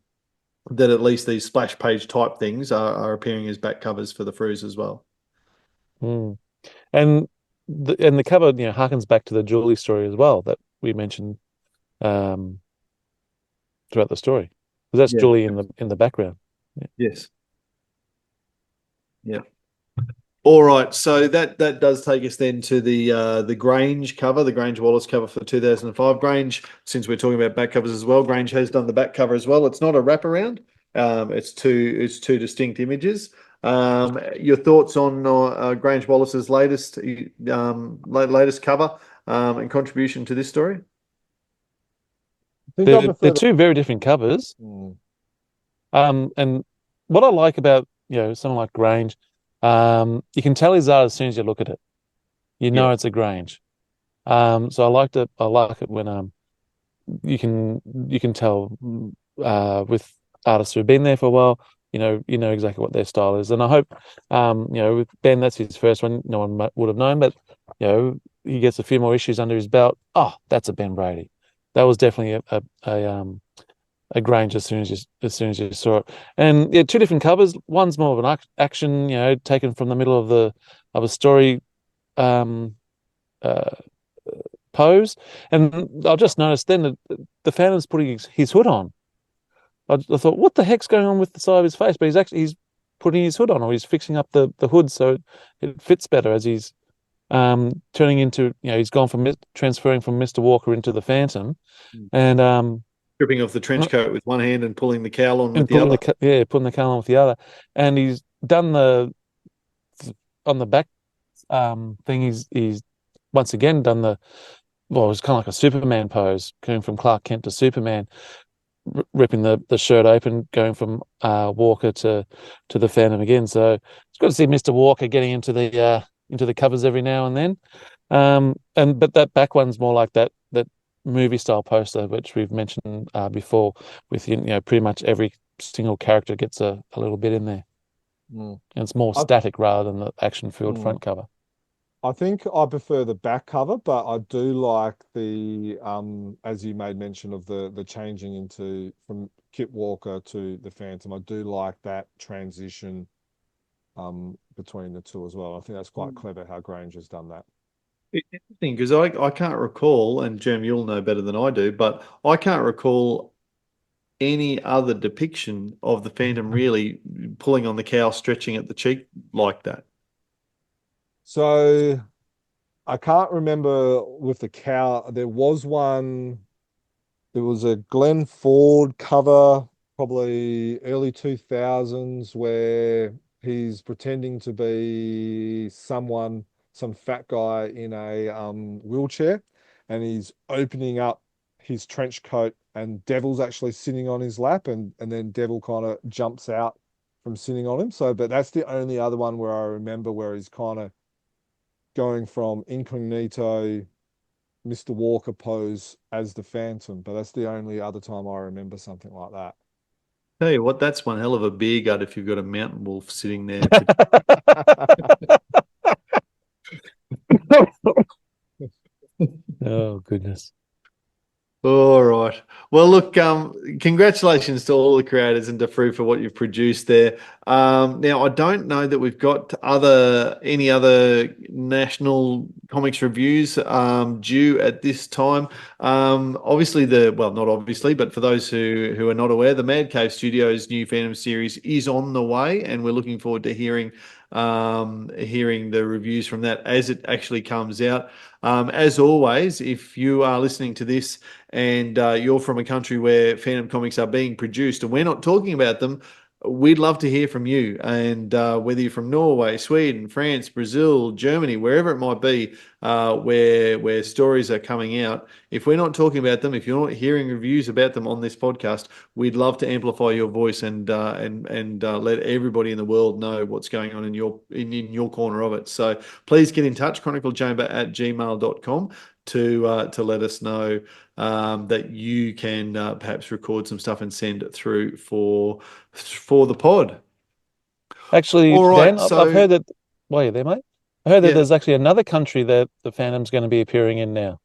that at least these splash page type things are appearing as back covers for the Frews as well. Mm. And the cover, harkens back to the Julie story as well that we mentioned throughout the story. Because that's Julie in the background. Yeah. Yes. Yeah. All right, so that does take us then to the Grange cover, the Grange Wallace cover for 2005. Grange, since we're talking about back covers as well, Grange has done the back cover as well. It's not a wraparound. It's two distinct images. Your thoughts on Grange Wallace's latest cover and contribution to this story? They're two very different covers. Mm. And what I like about someone like Grange, you can tell his art as soon as you look at it. You know it's a Grange. So I like it when you can tell with artists who've been there for a while, you know exactly what their style is. And I hope with Ben, that's his first one. No one would have known, but he gets a few more issues under his belt. Oh, that's a Ben Brady. That was definitely a Grange as soon as you saw it. And two different covers. One's more of an action, taken from the middle of a story pose. And I just noticed then that the Phantom's putting his hood on. I thought, what the heck's going on with the side of his face? But he's putting his hood on, or he's fixing up the hood so it fits better as he's turning into, he's gone from transferring from Mr. Walker into the Phantom, and stripping off the trench coat with one hand and pulling the cowl on with the other. Putting the cowl on with the other. And he's done on the back thing. He's once again done it was kind of like a Superman pose, going from Clark Kent to Superman, ripping the shirt open, going from Walker to the Phantom again. So it's good to see Mr. Walker getting into the covers every now and then. But that back one's more like that movie style poster, which we've mentioned before, with pretty much every single character gets a little bit in there. And it's more static rather than the action filled front cover. I think I prefer the back cover, but I do like the as you made mention of the changing from Kit Walker to the Phantom. I do like that transition between the two as well. I think that's quite clever how Grange has done that. It's interesting because I can't recall, and Jerm, you'll know better than I do, but I can't recall any other depiction of the Phantom really pulling on the cowl, stretching at the cheek like that. So I can't remember with the cow. There was one. There was a Glenn Ford cover, probably early 2000s, where he's pretending to be some fat guy in a wheelchair, and he's opening up his trench coat, and Devil's actually sitting on his lap, and then Devil kind of jumps out from sitting on him. So, but that's the only other one where I remember where he's kind of going from incognito Mr. Walker pose as the Phantom, but that's the only other time I remember something like that. Tell you what, that's one hell of a beer gut if you've got a mountain wolf sitting there. Oh, goodness. All right. Well, look, congratulations to all the creators and to Frew for what you've produced there. Now, I don't know that we've got any other national comics reviews due at this time. Obviously, not obviously, but for those who are not aware, the Mad Cave Studios new Phantom series is on the way, and we're looking forward to hearing the reviews from that as it actually comes out. As always, if you are listening to this and you're from a country where Phantom comics are being produced and we're not talking about them, we'd love to hear from you. And whether you're from Norway, Sweden, France, Brazil, Germany, wherever it might be, where stories are coming out, if we're not talking about them, if you're not hearing reviews about them on this podcast, we'd love to amplify your voice and let everybody in the world know what's going on in your corner of it. So please get in touch, chroniclechamber@gmail.com, to let us know that you can perhaps record some stuff and send it through for the pod. Actually, All right, Dan, I've so heard that. Why are you there, mate? I heard that yeah, there's actually another country that the Phantom's going to be appearing in now.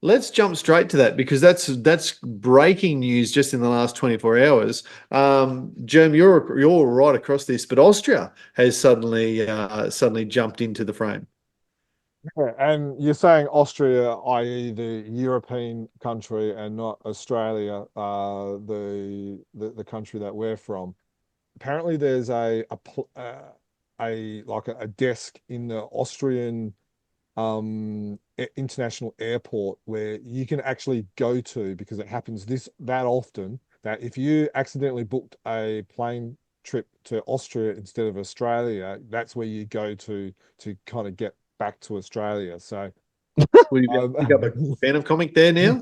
let's jump straight to that because that's breaking news just in the last 24 hours. Jerm, you're right across this, but Austria has suddenly jumped into the frame. Yeah, and you're saying Austria, i.e., the European country, and not Australia, the country that we're from. Apparently, there's a desk in the Austrian international airport where you can actually go to, because it happens that often, that if you accidentally booked a plane trip to Austria instead of Australia, that's where you go to kind of get back to Australia. So Will you be able to pick up a Phantom comic there now?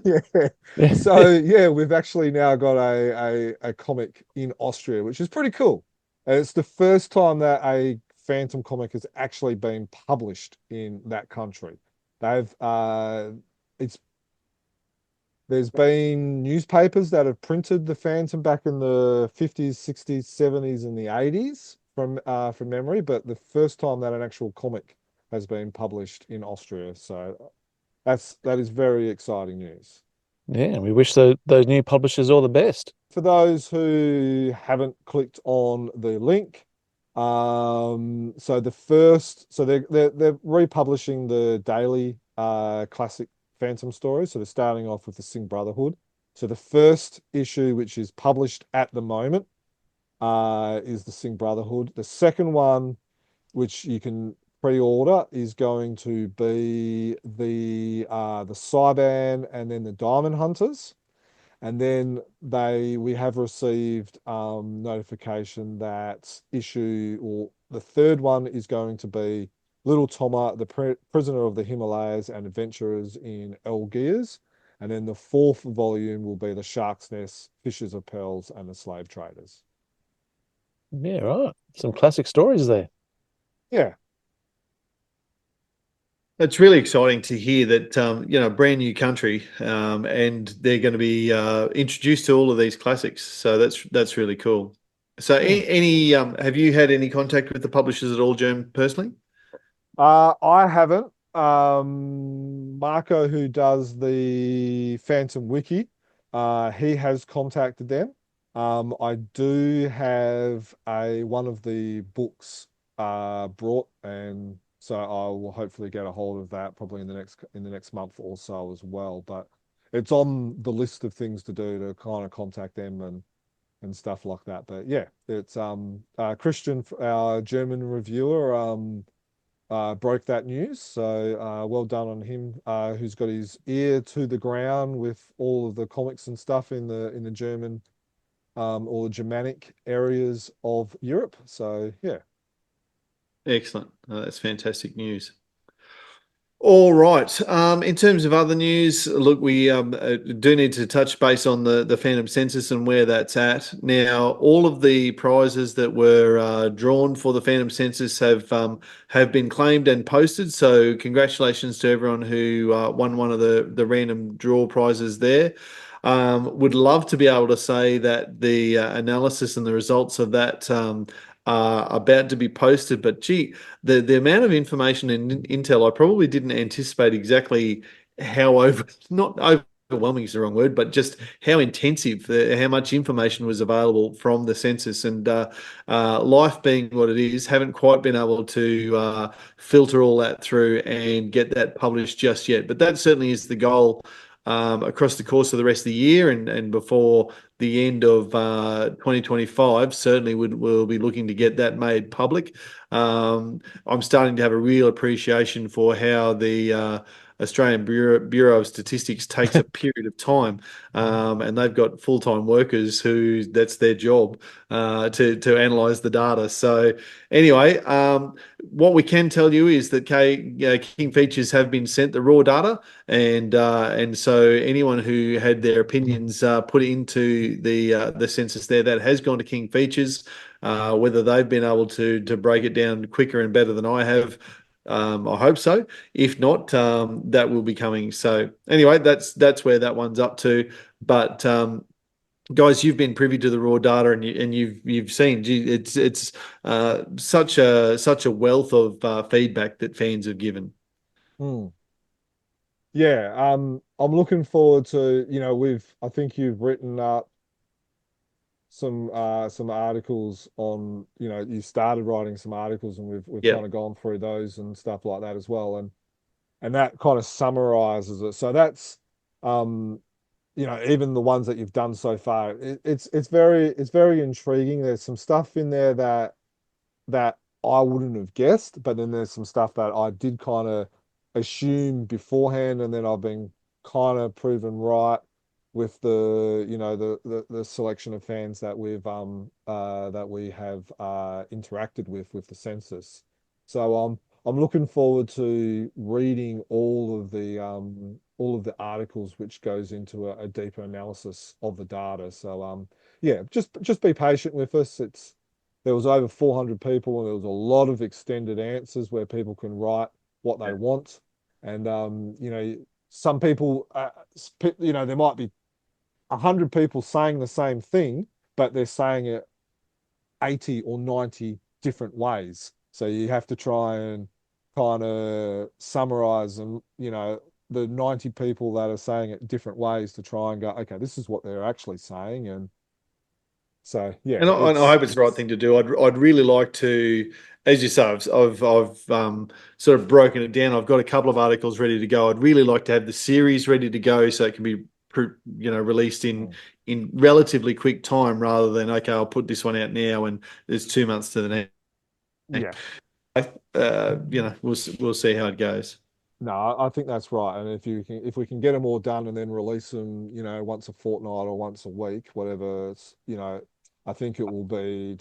yeah. So yeah, we've actually now got a comic in Austria, which is pretty cool. And it's the first time that a Phantom comic has actually been published in that country. They've it's There's been newspapers that have printed the Phantom back in the 50s, 60s, 70s, and the 80s from memory, but the first time that an actual comic has been published in Austria. So that is very exciting news. Yeah, we wish those new publishers all the best. For those who haven't clicked on the link, so they're republishing the daily classic Phantom stories. So they're starting off with the Sing Brotherhood. So the first issue, which is published at the moment, is the Sing Brotherhood. The second one, which you can pre-order, is going to be the Cyban and then the Diamond Hunters. And then we have received notification that the third one is going to be Little Toma, the Prisoner of the Himalayas and Adventurers in Algiers. And then the fourth volume will be the Shark's Nest, Fishers of Pearls, and the Slave Traders. Yeah, right. Some classic stories there. Yeah. It's really exciting to hear that brand new country, and they're going to be introduced to all of these classics. So that's really cool. So, have you had any contact with the publishers at all, Jerm, personally? I haven't. Marco, who does the Phantom Wiki, he has contacted them. I do have one of the books brought, and so I will hopefully get a hold of that probably in the next month or so as well. But it's on the list of things to do to kind of contact them and stuff like that. But yeah, it's Christian, our German reviewer, broke that news. So well done on him, who's got his ear to the ground with all of the comics and stuff in the German or Germanic areas of Europe. So yeah. Excellent. That's fantastic news. All right. In terms of other news, look, we do need to touch base on the Phantom Census and where that's at. Now, all of the prizes that were drawn for the Phantom Census have been claimed and posted. So, congratulations to everyone who won one of the random draw prizes there. Would love to be able to say that the analysis and the results of that are about to be posted, but gee, the amount of information and intel, I probably didn't anticipate exactly how not overwhelming is the wrong word, but just how intensive, how much information was available from the census. And life being what it is, haven't quite been able to filter all that through and get that published just yet. But that certainly is the goal across the course of the rest of the year and before the end of 2025, certainly we'll be looking to get that made public. I'm starting to have a real appreciation for how the Australian Bureau of Statistics takes a period of time, and they've got full-time workers who that's their job to analyse the data. So anyway, what we can tell you is that King Features have been sent the raw data, and so anyone who had their opinions put into the census there, that has gone to King Features. Whether they've been able to break it down quicker and better than I have, I hope so. If not, that will be coming. So anyway, that's where that one's up to. But guys, you've been privy to the raw data, and you've seen, it's such a wealth of feedback that fans have given. Yeah, I'm looking forward to, I think you've written up some articles on, you started writing some articles, and we've Yeah. kind of gone through those and stuff like that as well. And that kind of summarizes it. So that's even the ones that you've done so far, it's very intriguing. There's some stuff in there that I wouldn't have guessed, but then there's some stuff that I did kind of assume beforehand, and then I've been kind of proven right with the selection of fans that we have interacted with the census. So I'm looking forward to reading all of the articles which goes into a deeper analysis of the data. So yeah, just be patient with us. There was over 400 people, and there was a lot of extended answers where people can write what they want. And some people, there might be 100 people saying the same thing, but they're saying it 80 or 90 different ways. So you have to try and kind of summarize, and the 90 people that are saying it different ways to try and go, okay, this is what they're actually saying. And so yeah, And I hope it's the right thing to do. I'd really like to, as you say, I've sort of broken it down. I've got a couple of articles ready to go. I'd really like to have the series ready to go so it can be released in relatively quick time, rather than, okay, I'll put this one out now and there's 2 months to the next. yeah. We'll see how it goes. No, I think that's right. And if we can get them all done and then release them, once a fortnight or once a week, whatever, I think it will be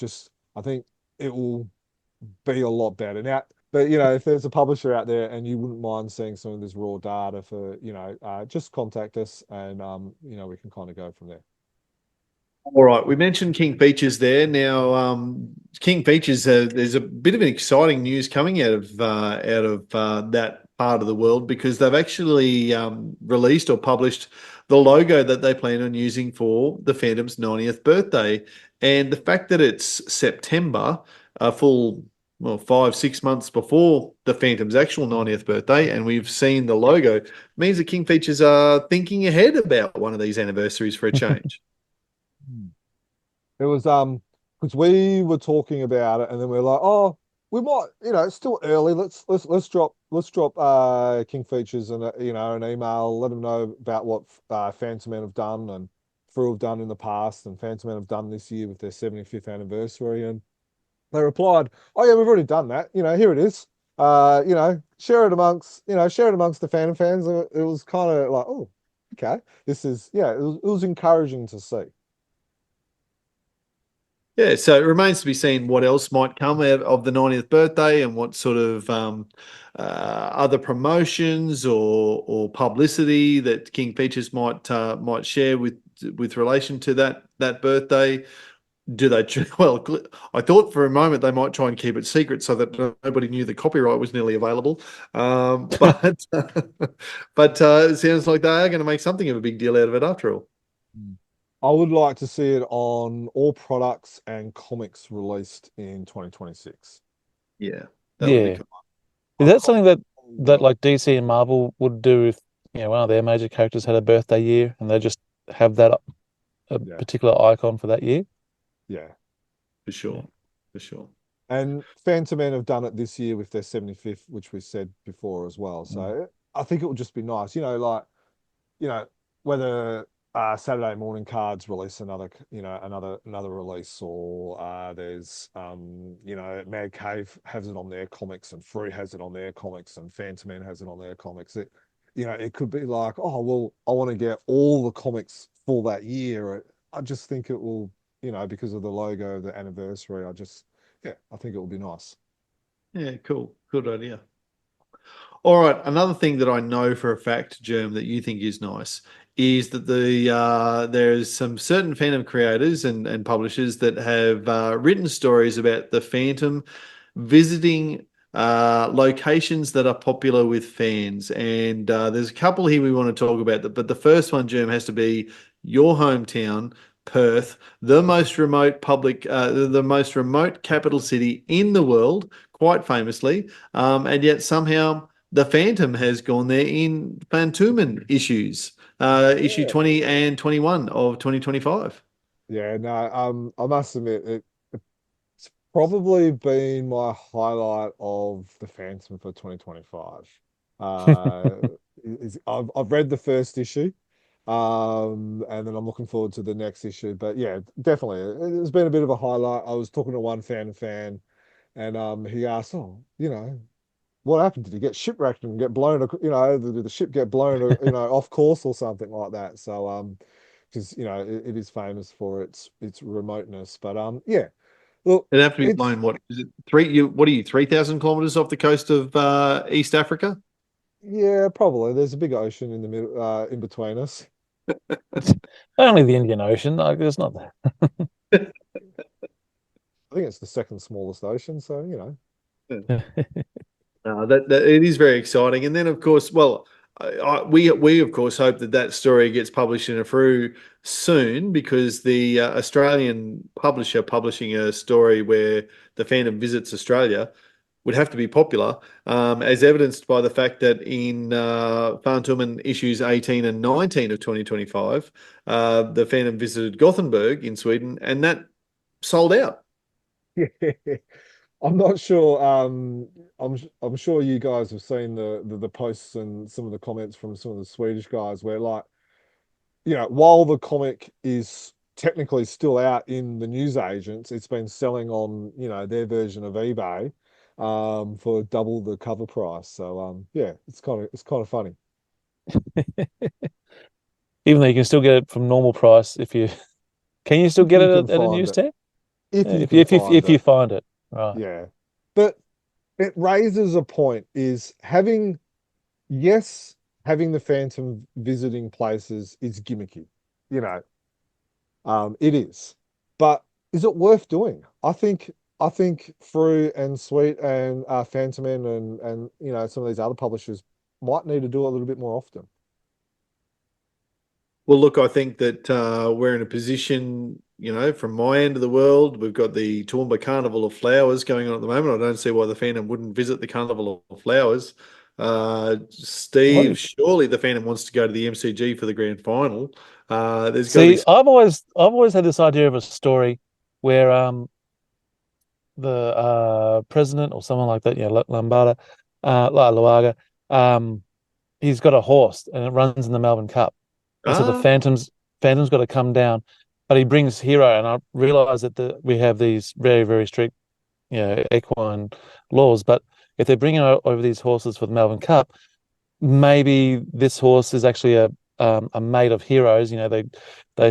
a lot better. Now, but if there's a publisher out there and you wouldn't mind seeing some of this raw data for, just contact us, and we can kind of go from there. All right, we mentioned King Features there. Now, King Features, there's a bit of an exciting news coming out of that part of the world, because they've actually released or published the logo that they plan on using for the Phantom's 90th birthday. And the fact that it's September, a full 5-6 months before the Phantom's actual 90th birthday, and we've seen the logo, means that King Features are thinking ahead about one of these anniversaries for a change. It was because we were talking about it, and then we are like, oh, we might, it's still early. Let's drop King Features and an email, let them know about what Phantom Men have done and Frew have done in the past, and Phantom Men have done this year with their 75th anniversary. And they replied, oh yeah, we've already done that. Here it is. Share it amongst the Phantom fans. And it was kind of like, oh, okay, this is, yeah, it was encouraging to see. Yeah, so it remains to be seen what else might come out of the 90th birthday, and what sort of other promotions or publicity that King Features might share with relation to that birthday. Do they? Well, I thought for a moment they might try and keep it secret so that nobody knew the copyright was nearly available. But it sounds like they are going to make something of a big deal out of it after all. I would like to see it on all products and comics released in 2026. Yeah, that would be cool. Is that something that like DC and Marvel would do if one of their major characters had a birthday year, and they just have that particular icon for that year? Yeah, for sure, for sure. And Phantom Men have done it this year with their 75th, which we said before as well. So I think it would just be nice, whether Saturday Morning Cards release another release, or there's Mad Cave has it on their comics, and Frew has it on their comics, and Phantom Man has it on their comics. It could be like, oh well, I want to get all the comics for that year. I just think it will, because of the logo, the anniversary. I think it will be nice. Yeah, cool. Good idea. All right. Another thing that I know for a fact, Germ, that you think is nice is that there's some certain Phantom creators and publishers that have written stories about the Phantom visiting locations that are popular with fans. And there's a couple here we want to talk about, but the first one, Germ, has to be your hometown, Perth, the most remote the most remote capital city in the world, quite famously, and yet somehow the Phantom has gone there in Phantomen issues, issue 20 and 21 of 2025. Yeah, no, I must admit it's probably been my highlight of the Phantom for 2025. I've read the first issue, and then I'm looking forward to the next issue. But yeah, definitely, it's been a bit of a highlight. I was talking to one fan, and he asked, "Oh, what happened? Did he get shipwrecked and get blown? Did the ship get blown, off course or something like that?" So, because it is famous for its remoteness. But yeah, look, It'd have to be it's blown. What is it? What are you, 3,000 kilometers off the coast of East Africa? yeah, probably. There's a big ocean in the middle, in between us. Only the Indian Ocean. Like, there's not that. I think it's the second smallest ocean, so That it is very exciting, and then of course, well, we of course hope that story gets published in a Frew soon, because the Australian publisher publishing a story where the Phantom visits Australia would have to be popular, as evidenced by the fact that in Phantom issues 18 and 19 of 2025, the Phantom visited Gothenburg in Sweden, and that sold out. I'm not sure. I'm sure you guys have seen the posts and some of the comments from some of the Swedish guys where, like, while the comic is technically still out in the newsagents, it's been selling on, their version of eBay, for double the cover price. So yeah, it's kind of funny. Even though you can still get it from normal price if you can you still If get you it can at a find it. newsstand? If Yeah, you if can you if you find if you it. find it. Right. Yeah. But it raises a point, is having the Phantom visiting places is gimmicky. You know, it is. But is it worth doing? I think Frew and Sweet and Phantom Man and some of these other publishers might need to do it a little bit more often. Well, look, I think that we're in a position, from my end of the world, we've got the Toowoomba Carnival of Flowers going on at the moment. I don't see why the Phantom wouldn't visit the Carnival of Flowers. Steve, What? surely the Phantom wants to go to the MCG for the grand final. There's got to be. See, I've always had this idea of a story where the president or someone like that, Lambada, Luaga, he's got a horse and it runs in the Melbourne Cup. And so the Ah, Phantom's got to come down, but he brings Hero, and I realize that we have these very, very strict, equine laws. But if they're bringing over these horses for the Melbourne Cup, maybe this horse is actually a mate of Heroes. They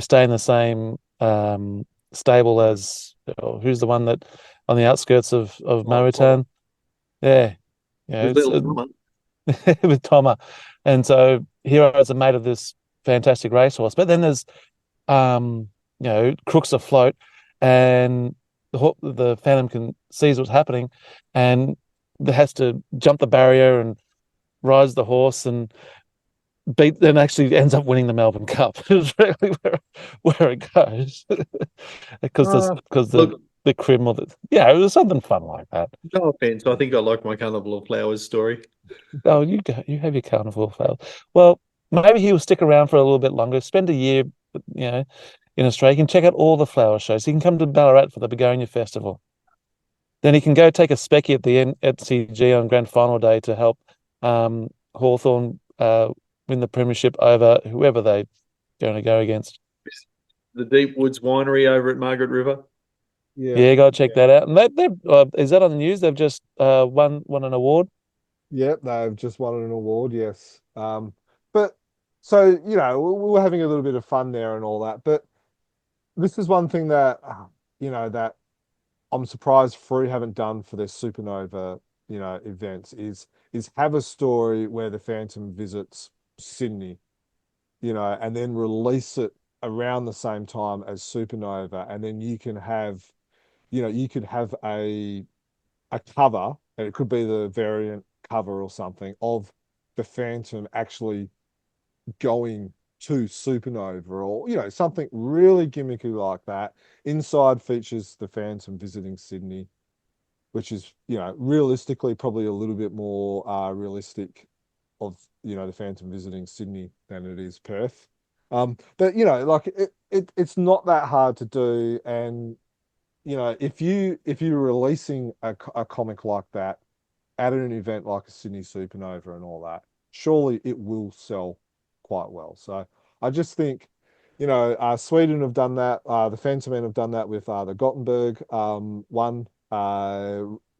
stay in the same stable as, who's the one that on the outskirts of Maritime? Yeah, with it's little Mama. with Toma, and so Hero is a mate of this fantastic racehorse. But then there's crooks afloat, and the Phantom sees what's happening, and has to jump the barrier and rides the horse and actually ends up winning the Melbourne Cup. Is really where it goes, because Look, the criminal it was something fun like that. no offense. I think I like my Carnival of Flowers story. Oh, you go. You have your carnival fail. Well, maybe he'll stick around for a little bit longer. Spend a year, in Australia. He can check out all the flower shows. He can come to Ballarat for the Begonia Festival. Then he can go take a specky at the NCG on Grand Final day to help Hawthorn win the premiership over whoever they going to go against. The Deep Woods Winery over at Margaret River. Yeah, got to check that out. And they is that on the news? They've just won an award. Yep, they've just won an award, yes. But so, we were having a little bit of fun there and all that. But this is one thing that, that I'm surprised Frew haven't done for their Supernova, events is have a story where the Phantom visits Sydney, and then release it around the same time as Supernova, and then you can have, you could have a cover, and it could be the variant cover or something of the Phantom actually going to Supernova, or something really gimmicky like that. Inside features the Phantom visiting Sydney, which is realistically probably a little bit more realistic of the Phantom visiting Sydney than it is Perth. But like it's not that hard to do, and if you're releasing a comic like that at an event like a Sydney Supernova and all that, surely it will sell quite well. So I just think, Sweden have done that. The Phantom Men have done that with the Gothenburg one.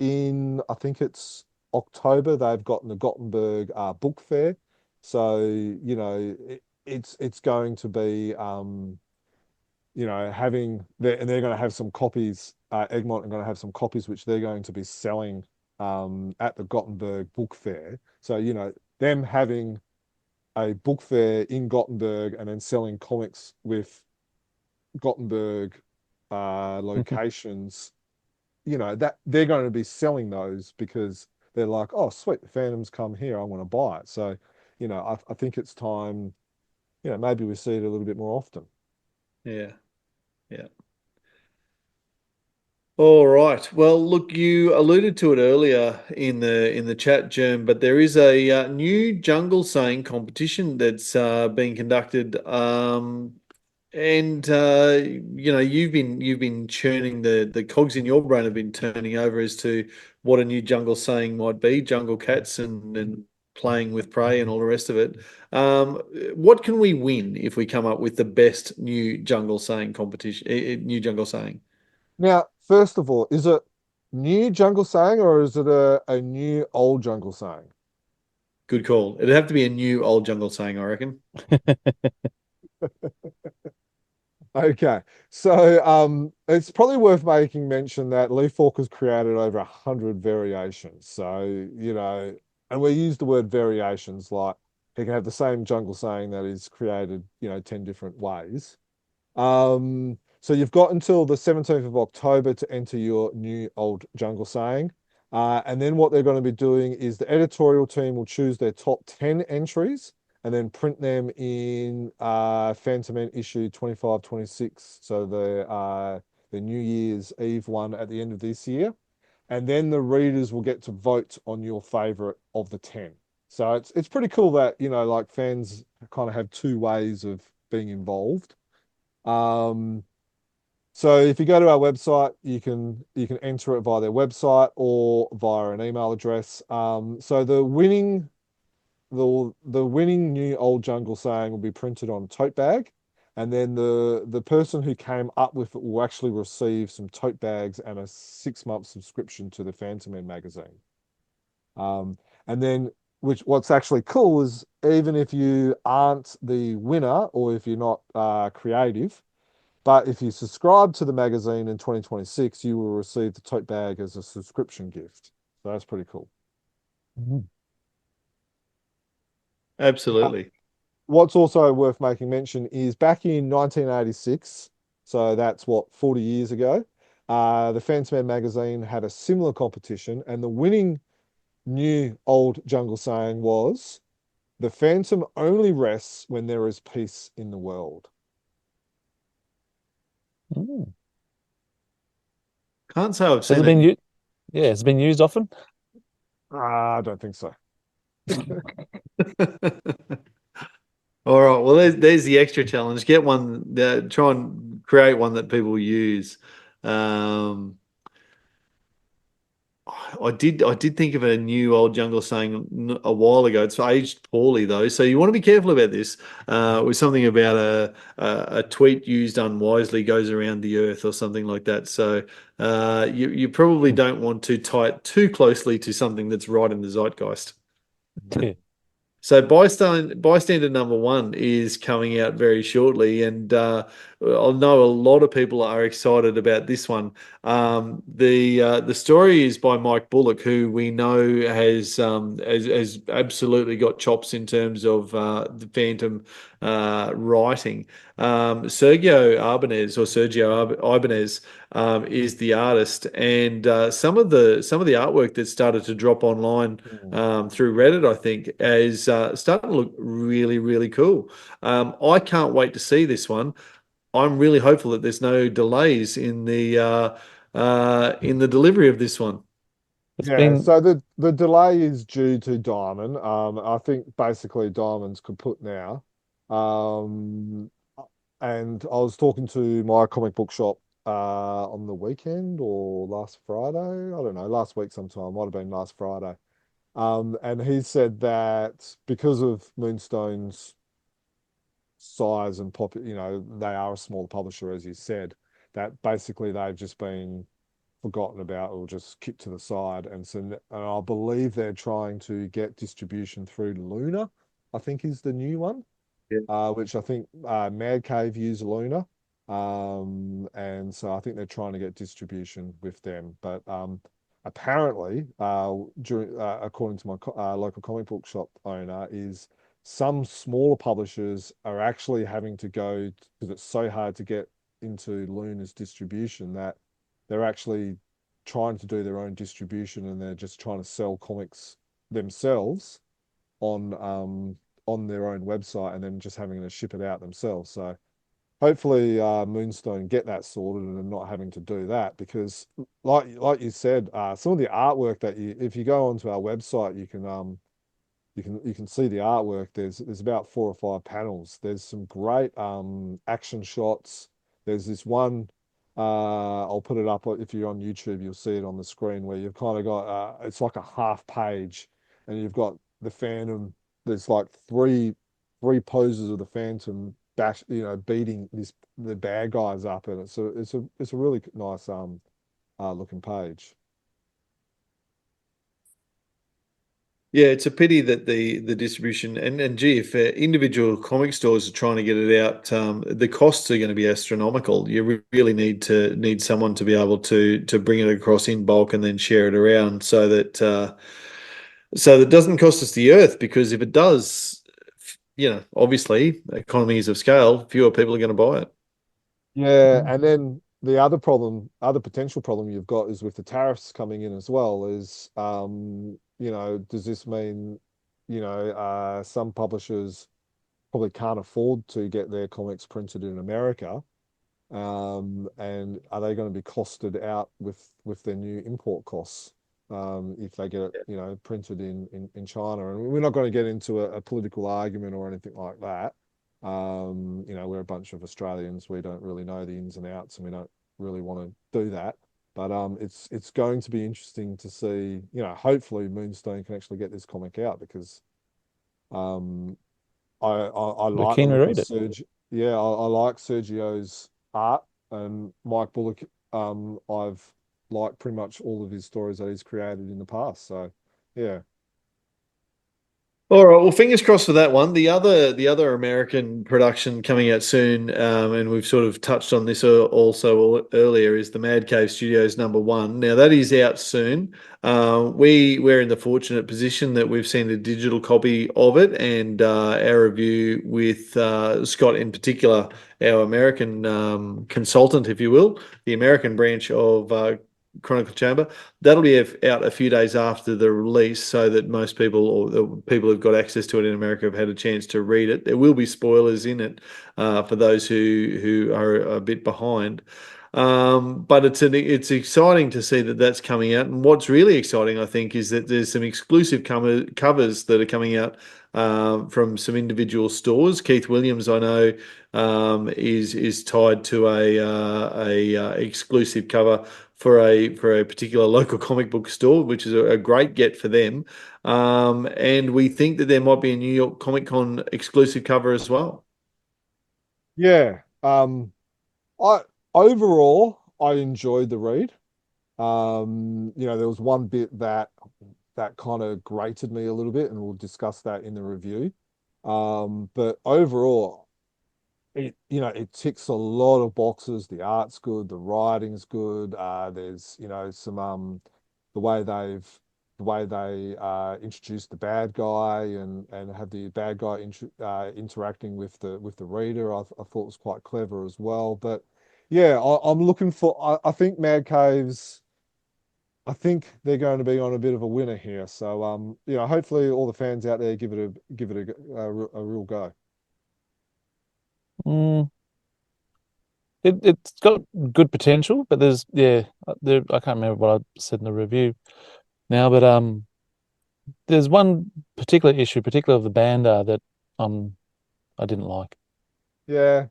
In I think it's October, they've gotten the Gothenburg book fair. So it's going to be having there, and they're going to have some copies. Egmont are going to have some copies which they're going to be selling at the Gothenburg book fair. So them having a book fair in Gothenburg and then selling comics with Gothenburg locations, that they're going to be selling those because they're like, oh sweet, the Phantom's come here, I want to buy it. So I think it's time, maybe we see it a little bit more often. Yeah. All right. Well, look, you alluded to it earlier in the chat, Germ, but there is a new jungle saying competition that's being conducted, and you've been churning the cogs in your brain have been turning over as to what a new jungle saying might be, jungle cats and playing with prey and all the rest of it. What can we win if we come up with the best new jungle saying competition, new jungle saying? Now, first of all, is it new jungle saying or is it a new old jungle saying? Good call. It'd have to be a new old jungle saying, I reckon. Okay, so it's probably worth making mention that Lee Falk has created over 100 variations. So and we use the word variations like he can have the same jungle saying that is created 10 different ways. So you've got until the 17th of October to enter your new old jungle saying. And then what they're going to be doing is the editorial team will choose their top 10 entries and then print them in Phantom Men issue 25, 26. So the New Year's Eve one at the end of this year. And then the readers will get to vote on your favorite of the 10. So it's pretty cool that, like fans kind of have two ways of being involved. So if you go to our website, you can enter it via their website or via an email address. So the winning new old jungle saying will be printed on a tote bag, and then the person who came up with it will actually receive some tote bags and a 6-month subscription to the Phantom Men magazine. And then what's actually cool is even if you aren't the winner or if you're not creative, but if you subscribe to the magazine in 2026, you will receive the tote bag as a subscription gift. So that's pretty cool. Absolutely. What's also worth making mention is back in 1986, so that's 40 years ago, the Phantom Men magazine had a similar competition, and the winning new old jungle saying was, "The Phantom only rests when there is peace in the world." Can't say I've Has seen it been used? Yeah, it's been used often. I don't think so. All right. Well, there's the extra challenge. Get one. Try and create one that people use. I did think of a new old jungle saying a while ago. It's aged poorly though, so you want to be careful about this. With something about a tweet used unwisely goes around the earth or something like that. So you probably don't want to tie it too closely to something that's right in the zeitgeist. So bystander number one is coming out very shortly, and I know a lot of people are excited about this one. The story is by Mike Bullock, who we know has absolutely got chops in terms of the Phantom writing. Sergio Ibanez is the artist, and some of the artwork that started to drop online through Reddit, I think, is starting to look really, really cool. I can't wait to see this one. I'm really hopeful that there's no delays in the delivery of this one. It's Yeah, been so the delay is due to Diamond. I think basically Diamond's kaput now. Um, and I was talking to my comic book shop on the weekend or last Friday. I don't know, last week sometime, might have been last Friday. And he said that because of Moonstone's size and they are a small publisher, as you said, that basically they've just been forgotten about or just kicked to the side. And I believe they're trying to get distribution through Luna, I think is the new one, which I think Mad Cave use Luna. And so I think they're trying to get distribution with them. But apparently, according to my local comic book shop owner, is some smaller publishers are actually having to go because it's so hard to get into Luna's distribution that they're actually trying to do their own distribution and they're just trying to sell comics themselves on their own website and then just having to ship it out themselves. So hopefully Moonstone get that sorted and not having to do that because like you said, some of the artwork that if you go onto our website, you can see the artwork. There's about 4 or 5 panels. There's some great action shots. There's this one. I'll put it up if you're on YouTube. You'll see it on the screen where you've kind of got it's like a half page, and you've got the Phantom. There's like three poses of the Phantom beating the bad guys up, and it's a really nice looking page. Yeah, it's a pity that the distribution and gee, if individual comic stores are trying to get it out, the costs are going to be astronomical. You really need someone to be able to bring it across in bulk and then share it around so that it doesn't cost us the earth. Because if it does, obviously economies of scale, fewer people are going to buy it. Yeah, and then the other potential problem you've got is with the tariffs coming in as well, is does this mean, some publishers probably can't afford to get their comics printed in America? And are they going to be costed out with their new import costs if they get it, printed in China? And we're not going to get into a political argument or anything like that. We're a bunch of Australians. We don't really know the ins and outs, and we don't really want to do that. But it's going to be interesting to see. Hopefully Moonstone can actually get this comic out because I we're like the keen to look read of it. Sergio. Yeah, I like Sergio's art and Mike Bullock. I've liked pretty much all of his stories that he's created in the past. So yeah. All right. Well, fingers crossed for that one. The other American production coming out soon, and we've sort of touched on this also earlier, is the Mad Cave Studios #1. Now that is out soon. We're in the fortunate position that we've seen a digital copy of it, and our review with Scott in particular, our American consultant, if you will, the American branch of Chronicle Chamber. That'll be out a few days after the release so that most people or the people who've got access to it in America have had a chance to read it. There will be spoilers in it for those who are a bit behind. But it's exciting to see that that's coming out. And what's really exciting, I think, is that there's some exclusive covers that are coming out from some individual stores. Keith Williams, I know, is tied to a exclusive cover for a particular local comic book store, which is a great get for them. And we think that there might be a New York Comic Con exclusive cover as well. Yeah. I overall I enjoyed the read. There was one bit that kind of grated me a little bit, and we'll discuss that in the review. But overall, it ticks a lot of boxes. The art's good, the writing's good. There's some the way they introduced the bad guy and have the bad guy interacting with the reader. I thought was quite clever as well. But yeah, I'm looking for. I think Mad Caves. I think they're going to be on a bit of a winner here. So hopefully all the fans out there give it a real go. Mm. It's got good potential, but I can't remember what I said in the review now, but there's one particular issue, particularly of the Bandar, that I didn't like. Yeah.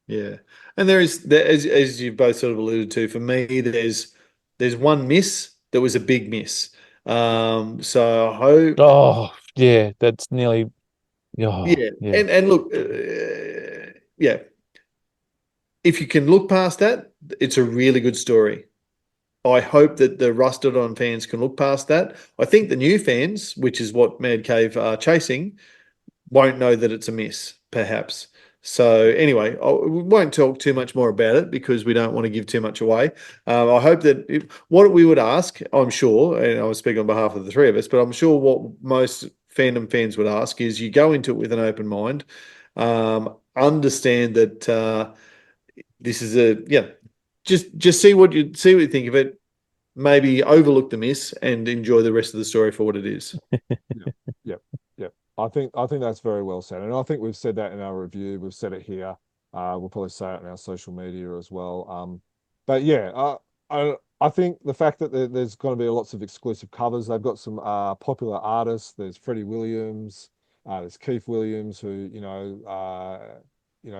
Yeah, and as you both sort of alluded to, for me, there's one miss that was a big miss. So I hope, Oh, yeah, that's nearly. Oh, yeah, yeah. and look, yeah, if you can look past that, it's a really good story. I hope that the rusted on fans can look past that. I think the new fans, which is what Mad Cave are chasing, won't know that it's a miss, perhaps. So anyway, we won't talk too much more about it because we don't want to give too much away. I hope that what we would ask, I'm sure, and I will speak on behalf of the three of us, but I'm sure what most fandom fans would ask is you go into it with an open mind, understand that this is just see what you think of it. Maybe overlook the miss and enjoy the rest of the story for what it is. Yep. Yep. I think that's very well said. And I think we've said that in our review. We've said it here. We'll probably say it in our social media as well. But yeah, I think the fact that there's going to be lots of exclusive covers. They've got some popular artists. There's Freddie Williams. There's Keith Williams, who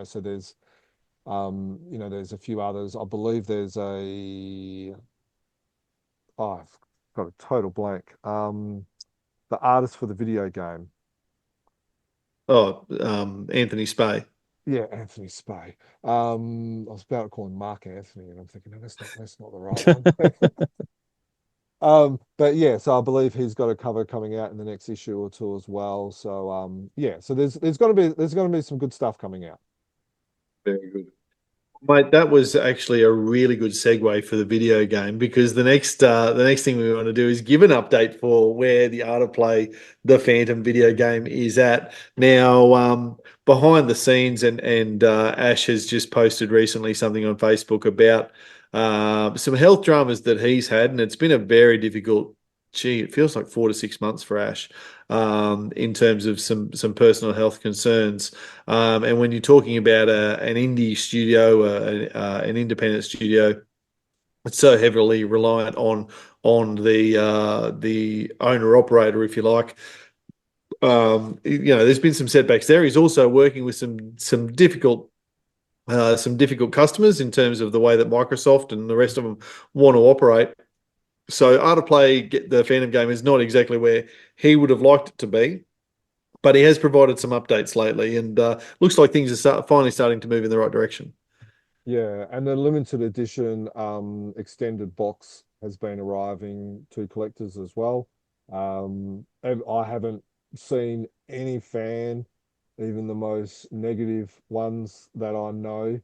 so there's a few others. I believe there's I've got a total blank. The artist for the video game. Oh, Anthony Spay. Yeah, Anthony Spay. I was about to call him Mark Anthony, and I'm thinking, no, that's not the right one. But yeah, so I believe he's got a cover coming out in the next issue or two as well. So yeah, so there's gonna be some good stuff coming out. Very good. Mate, that was actually a really good segue for the video game because the next thing we want to do is give an update for where the Art of Play, the Phantom video game is at. Now, behind the scenes, and Ash has just posted recently something on Facebook about some health dramas that he's had, and it's been a very difficult. It feels like 4 to 6 months for Ash in terms of some personal health concerns. And when you're talking about an indie studio, an independent studio, it's so heavily reliant on the owner operator, if you like. There's been some setbacks there. He's also working with some difficult customers in terms of the way that Microsoft and the rest of them want to operate. So Art of Play, the Phantom game, is not exactly where he would have liked it to be, but he has provided some updates lately, and looks like things are finally starting to move in the right direction. Yeah, and the limited edition extended box has been arriving to collectors as well. And I haven't seen any fan, even the most negative ones that I know,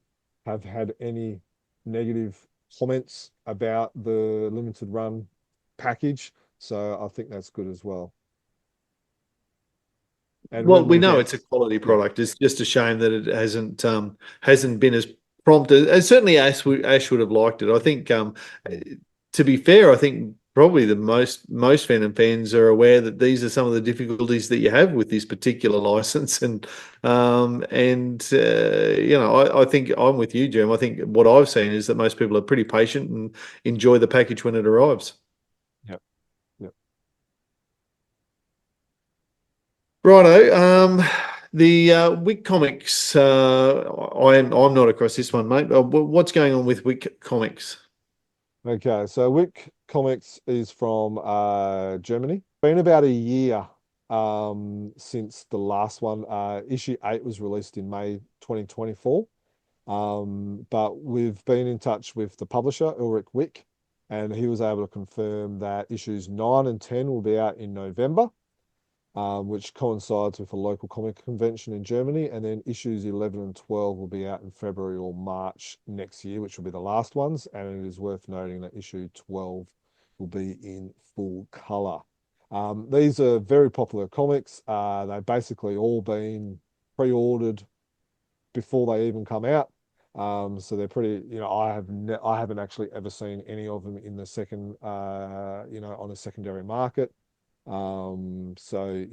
have had any negative comments about the limited run package. So I think that's good as well. And Well, when we we know get, it's a quality yeah, product. It's just a shame that it hasn't been as prompt as certainly Ash would have liked it. I think, to be fair, I think probably the most Phantom fans are aware that these are some of the difficulties that you have with this particular license, and I think I'm with you, Jim. I think what I've seen is that most people are pretty patient and enjoy the package when it arrives. Yep. Yep. Righto. The Wick Comics. I'm not across this one, mate. What's going on with Wick Comics? Okay, so Wick Comics is from Germany. Been about a year since the last one. Issue 8 was released in May 2024. But we've been in touch with the publisher, Ulrich Wick, and he was able to confirm that issues 9 and 10 will be out in November, which coincides with a local comic convention in Germany. And then issues 11 and 12 will be out in February or March next year, which will be the last ones. And it is worth noting that issue 12 will be in full color. These are very popular comics. They've basically all been pre-ordered before they even come out. So they're pretty, I haven't actually ever seen any of them in the second, on a secondary market. So,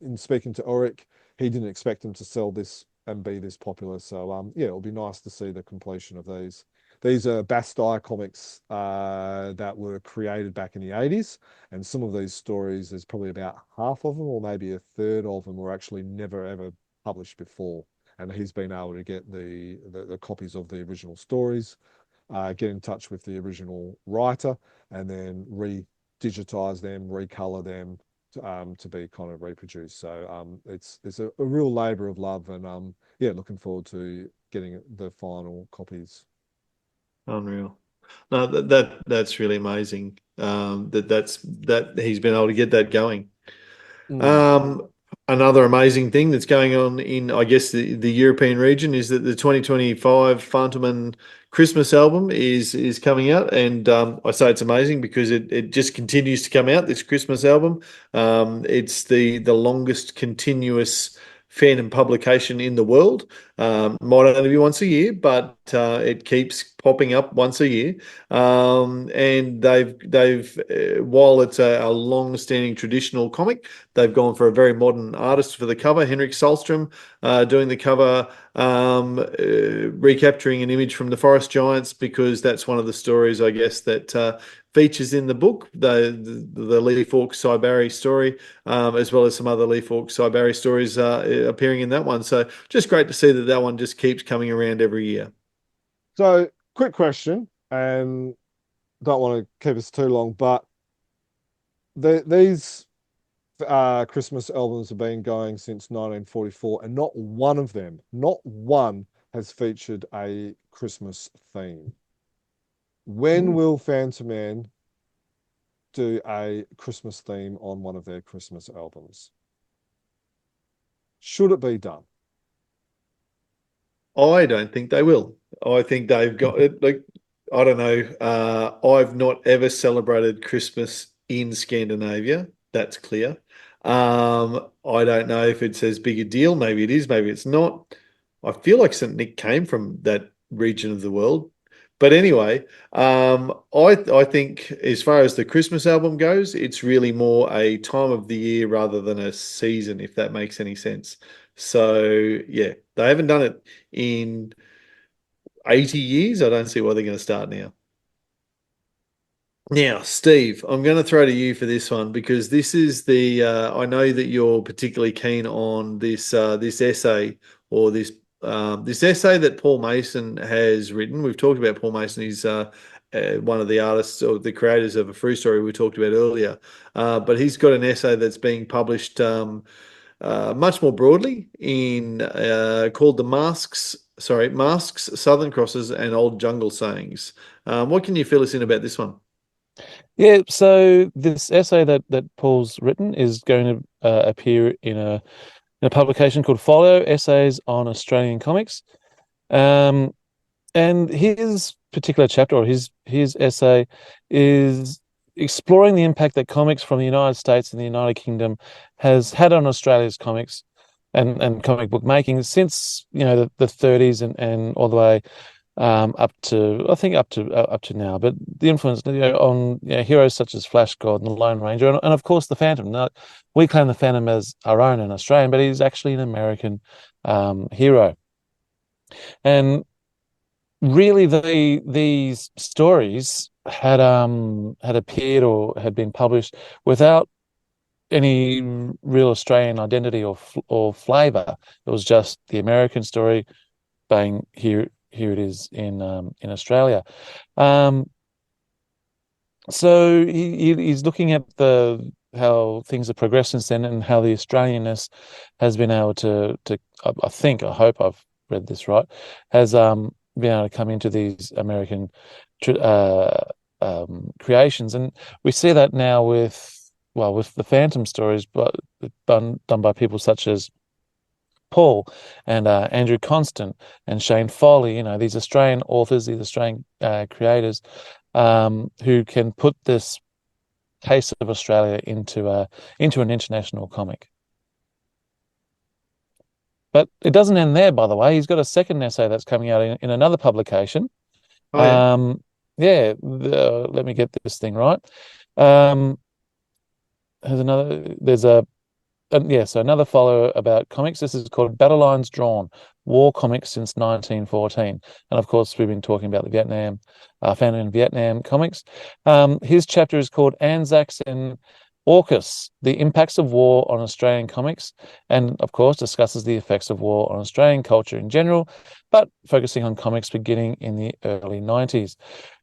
in speaking to Ulrich, he didn't expect them to sell this and be this popular. So, it'll be nice to see the completion of these. These are Bastei comics that were created back in the 80s. And some of these stories, there's probably about half of them or maybe a third of them were actually never, ever published before. And he's been able to get the copies of the original stories, get in touch with the original writer, and then digitize them, recolor them to be kind of reproduced. So it's a real labor of love, and looking forward to getting the final copies. Unreal. No, that's really amazing. That he's been able to get that going. Another amazing thing that's going on in, I guess, the European region is that the 2025 Phantom Christmas album is coming out, and I say it's amazing because it just continues to come out. This Christmas album, it's the longest continuous Phantom publication in the world. Might only be once a year, but it keeps popping up once a year. And they've while it's a long-standing traditional comic, they've gone for a very modern artist for the cover, Henrik Sahlstrom, doing the cover, recapturing an image from the Forest Giants, because that's one of the stories, I guess, that features in the book, the Lee Falk Sybari story, as well as some other Lee Falk Sybari stories appearing in that one. So just great to see that one just keeps coming around every year. So, quick question, and don't want to keep us too long, but these Christmas albums have been going since 1944, and not one of them, not one, has featured a Christmas theme. When will Phantom Man do a Christmas theme on one of their Christmas albums? Should it be done? I don't think they will. I think they've got it. Like, I don't know. I've not ever celebrated Christmas in Scandinavia. That's clear. I don't know if it's as big a deal. Maybe it is. Maybe it's not. I feel like St. Nick came from that region of the world. But anyway, I think as far as the Christmas album goes, it's really more a time of the year rather than a season, if that makes any sense. So yeah, they haven't done it in 80 years. I don't see why they're going to start now. Now, Steve, I'm going to throw to you for this one, because this is I know that you're particularly keen on this essay, or this essay that Paul Mason has written. We've talked about Paul Mason. He's one of the artists or the creators of a Frew story we talked about earlier. But he's got an essay that's being published much more broadly called Masks, Southern Crosses, and Old Jungle Sayings. What can you fill us in about this one? Yeah, so this essay that Paul's written is going to appear in a publication called Folio, Essays on Australian Comics. And his particular chapter, or his essay, is exploring the impact that comics from the United States and the United Kingdom has had on Australia's comics and comic book making since, the 30s and all the way up to now. But the influence, on heroes such as Flash Gordon, the Lone Ranger, and of course the Phantom. Now, we claim the Phantom as our own in Australian, but he's actually an American hero. And really, these stories had appeared or had been published without any real Australian identity or flavor. It was just the American story. Bang, here it is in Australia. Um, so he's looking at the how things have progressed since then and how the Australianness has been able to I hope I've read this right, has been able to come into these American creations. And we see that now with the Phantom stories, but done by people such as Paul and Andrew Constant and Shane Foley, these Australian authors, these Australian creators, who can put this case of Australia into an international comic. But it doesn't end there, by the way. He's got a second essay that's coming out in another publication. Oh, yeah. Let me get this thing right. There's so another follow about comics. This is called Battle Lines Drawn, War Comics since 1914. And of course, we've been talking about the Vietnam, Phantom in Vietnam comics. His chapter is called Anzacs and AUKUS, the impacts of war on Australian comics, and of course discusses the effects of war on Australian culture in general, but focusing on comics beginning in the early 90s.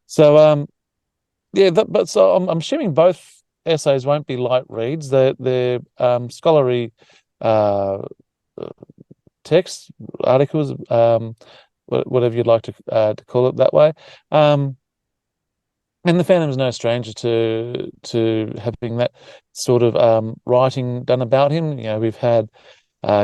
So I'm assuming both essays won't be light reads. They're scholarly texts, articles, whatever you'd like to call it that way. And the Phantom's no stranger to having that sort of writing done about him. We've had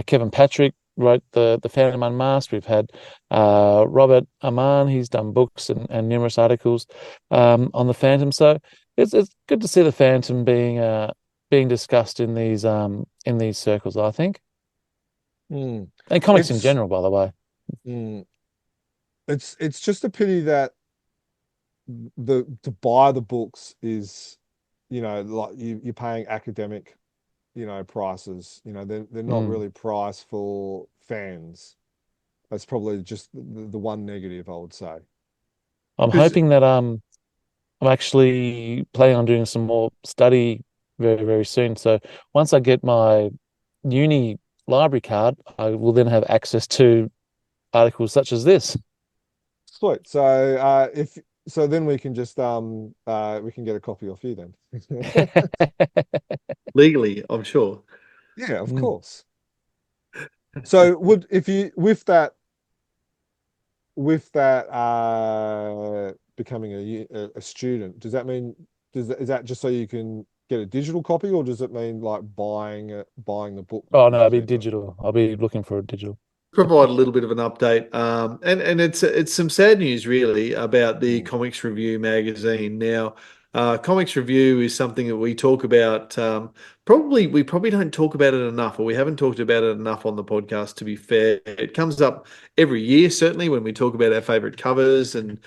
Kevin Patrick wrote the Phantom Unmasked. We've had Robert Aman. He's done books and numerous articles on the Phantom. So it's good to see the Phantom being discussed in these circles, I think, Mm. and comics in It's general, by the way. mm, it's just a pity that to buy the books is, like you're paying academic, prices. They're not Mm. really priced for fans. That's probably just the one negative I would say. I'm Because hoping that I'm actually planning on doing some more study very, very soon. So once I get my uni library card, I will then have access to articles such as this. sweet. So if so, then we can just we can get a copy off you then. Legally, I'm sure. Yeah, of Mm. course. So would if you with that becoming a student, does that mean is that just so you can get a digital copy, or does it mean like buying the book Oh no, it'll be completely? digital. I'll be looking for a digital. Provide a little bit of an update, and it's some sad news really about the Mm. Comics Review magazine. Now, Comics Review is something that we talk about. We probably don't talk about it enough, or we haven't talked about it enough on the podcast. To be fair, it comes up every year, certainly when we talk about our favorite covers and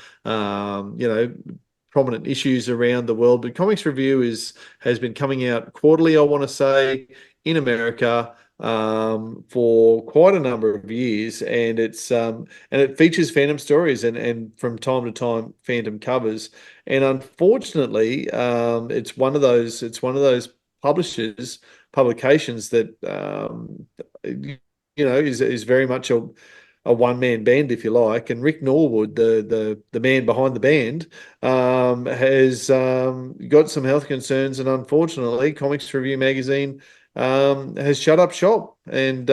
prominent issues around the world. But Comics Review has been coming out quarterly, I want to say, in America for quite a number of years, and it features Phantom stories and from time to time Phantom covers. And unfortunately, it's one of those publications that is very much a one-man band, if you like. And Rick Norwood, the man behind the band, has got some health concerns, and unfortunately, Comics Review magazine has shut up shop, and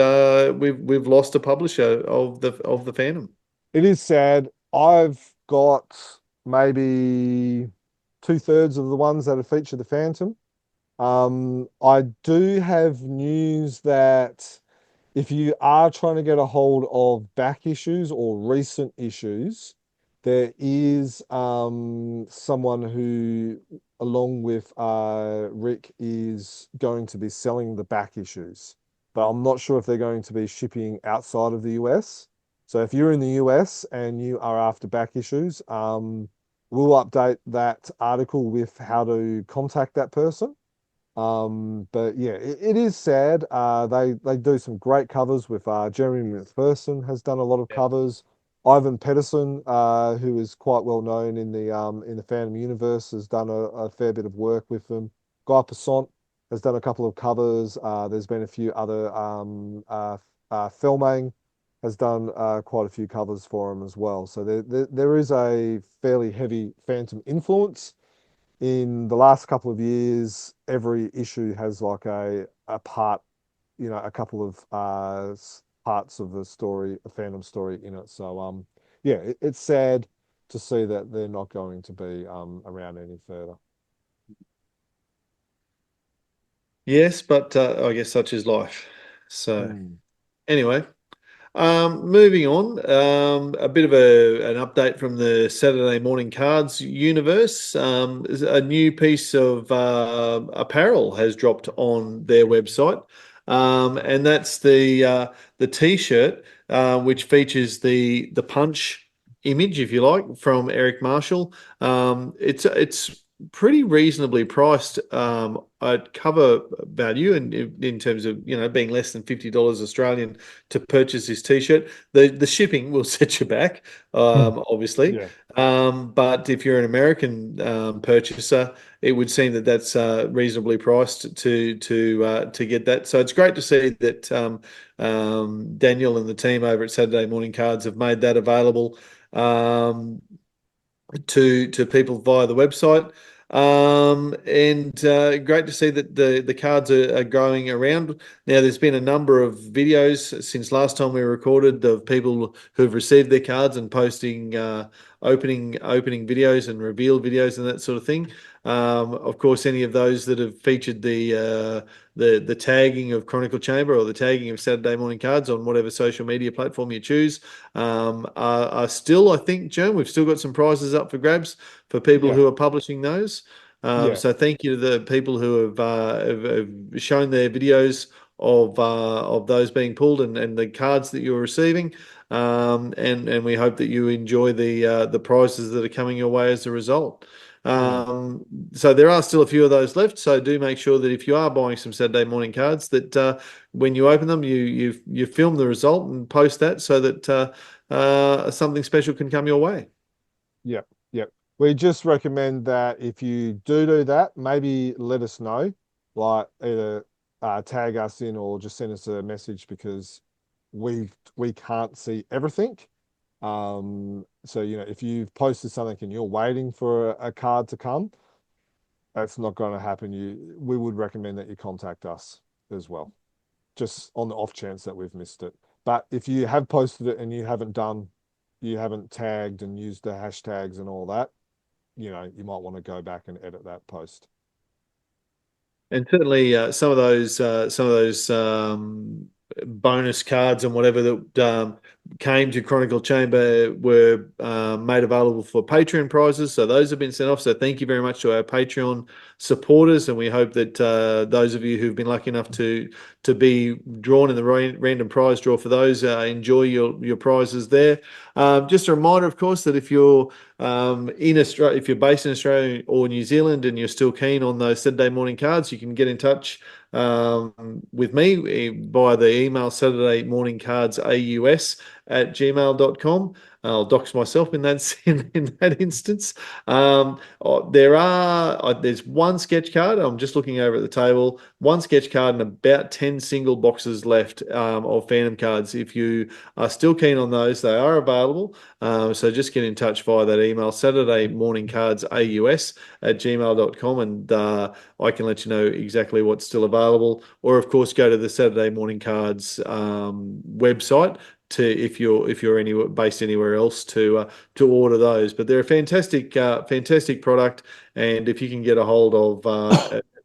we've lost a publisher of the Phantom. It is sad. I've got maybe two-thirds of the ones that have featured the Phantom. I do have news that if you are trying to get a hold of back issues or recent issues, there is someone who, along with Rick, is going to be selling the back issues. But I'm not sure if they're going to be shipping outside of the US. So if you're in the US and you are after back issues, we'll update that article with how to contact that person. But yeah, it is sad. They do some great covers with Jeremy McPherson has done a lot of Yeah. covers. Ivan Pedersen, who is quite well known in the fandom universe, has done a fair bit of work with them. Guy Passant has done a couple of covers. There's been a few other Filming has done quite a few covers for him as well. So there is a fairly heavy Phantom influence in the last couple of years. Every issue has like a part, a couple of parts of the story, a fandom story in it. So yeah, it's sad to see that they're not going to be around any further. Yes, but I guess such is life. So Mm. anyway, moving on, a bit of an update from the Saturday Morning Cards universe. A new piece of apparel has dropped on their website, and that's the T-shirt, which features the punch image, if you like, from Eric Marshall. It's pretty reasonably priced at cover value, and in terms of being less than $50 Australian to purchase this t-shirt. The shipping will set you back, obviously. Yeah. But if you're an American purchaser, it would seem that that's reasonably priced to get that. So it's great to see that Daniel and the team over at Saturday Morning Cards have made that available to people via the website. And great to see that the cards are going around. Now, there's been a number of videos since last time we recorded of people who've received their cards and posting opening videos and reveal videos and that sort of thing. Of course, any of those that have featured the tagging of Chronicle Chamber or the tagging of Saturday Morning Cards on whatever social media platform you choose are still, I think, Joan, we've still got some prizes up for grabs for people Yeah. who are publishing those. Yeah. So thank you to the people who have shown their videos of those being pulled and the cards that you're receiving. And we hope that you enjoy the prizes that are coming your way as a result. Mm. So there are still a few of those left. So do make sure that if you are buying some Saturday morning cards, that when you open them, you film the result and post that so that something special can come your way. Yep. Yep. We just recommend that if you do that, maybe let us know, like either tag us in or just send us a message because we can't see everything. So if you've posted something and you're waiting for a card to come, that's not going to happen. We would recommend that you contact us as well, just on the off chance that we've missed it. But if you have posted it and you haven't tagged and used the hashtags and all that, you might want to go back and edit that post. And certainly, some of those bonus cards and whatever that came to Chronicle Chamber were made available for Patreon prizes. So those have been sent off. So thank you very much to our Patreon supporters, and we hope that those of you who've been lucky enough to be drawn in the random prize draw for those enjoy your prizes there. Just a reminder, of course, that if you're in Australia, if you're based in Australia or New Zealand and you're still keen on those Saturday morning cards, you can get in touch with me via the email SaturdayMorningCardsAUS@gmail.com. I'll dox myself in that instance. There's one sketch card. I'm just looking over at the table. One sketch card and about 10 single boxes left of Phantom cards. If you are still keen on those, they are available. So just get in touch via that email, SaturdayMorningCardsAUS@gmail.com, and I can let you know exactly what's still available. Or, of course, go to the Saturday Morning Cards website if you're based anywhere else to order those. But they're a fantastic product, and if you can get a hold of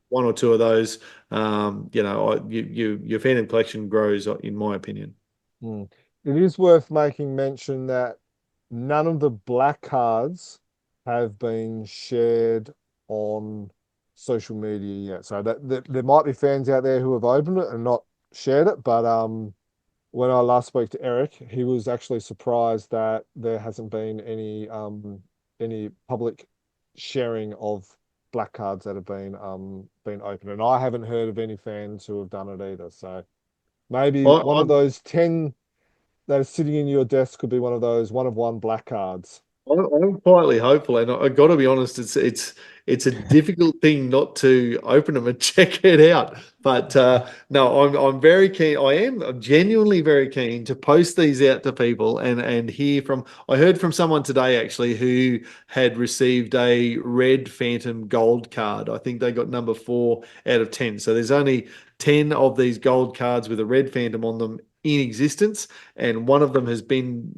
one or two of those, your Phantom collection grows, in my opinion. Mm. It is worth making mention that none of the black cards have been shared on social media yet. So that there might be fans out there who have opened it and not shared it, but when I last spoke to Eric, he was actually surprised that there hasn't been any public sharing of black cards that have been opened, and I haven't heard of any fans who have done it either. So maybe I, one of I'm those 10 that are sitting in your desk could be one of those one of one black cards. I'm quietly hopeful, and I got to be honest, it's a difficult thing not to open them and check it out. But no, I'm very keen. I'm genuinely very keen to post these out to people and hear from. I heard from someone today actually who had received a red Phantom gold card. I think they got number 4 out of 10. So there's only 10 of these gold cards with a red Phantom on them in existence, and one of them has been,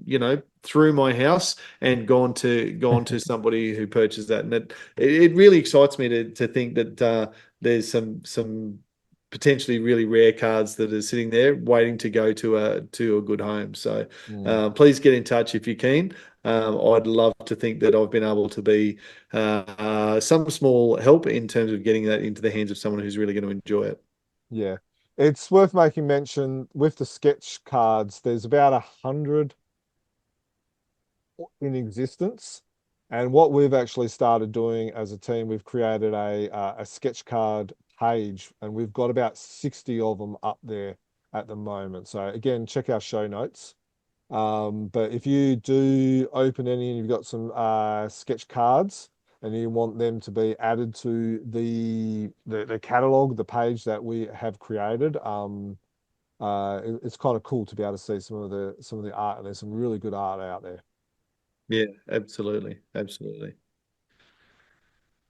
through my house and gone to somebody who purchased that, and it really excites me to think that there's some potentially really rare cards that are sitting there waiting to go to a good home. So Mm. please get in touch if you can. I'd love to think that I've been able to be some small help in terms of getting that into the hands of someone who's really going to enjoy it. Yeah. It's worth making mention with the sketch cards, there's about 100 in existence. And what we've actually started doing as a team, we've created a sketch card page, and we've got about 60 of them up there at the moment. So again, check our show notes. But if you do open any and you've got some sketch cards and you want them to be added to the catalog, the page that we have created, it's kind of cool to be able to see some of the art, and there's some really good art out there. Yeah, absolutely, absolutely.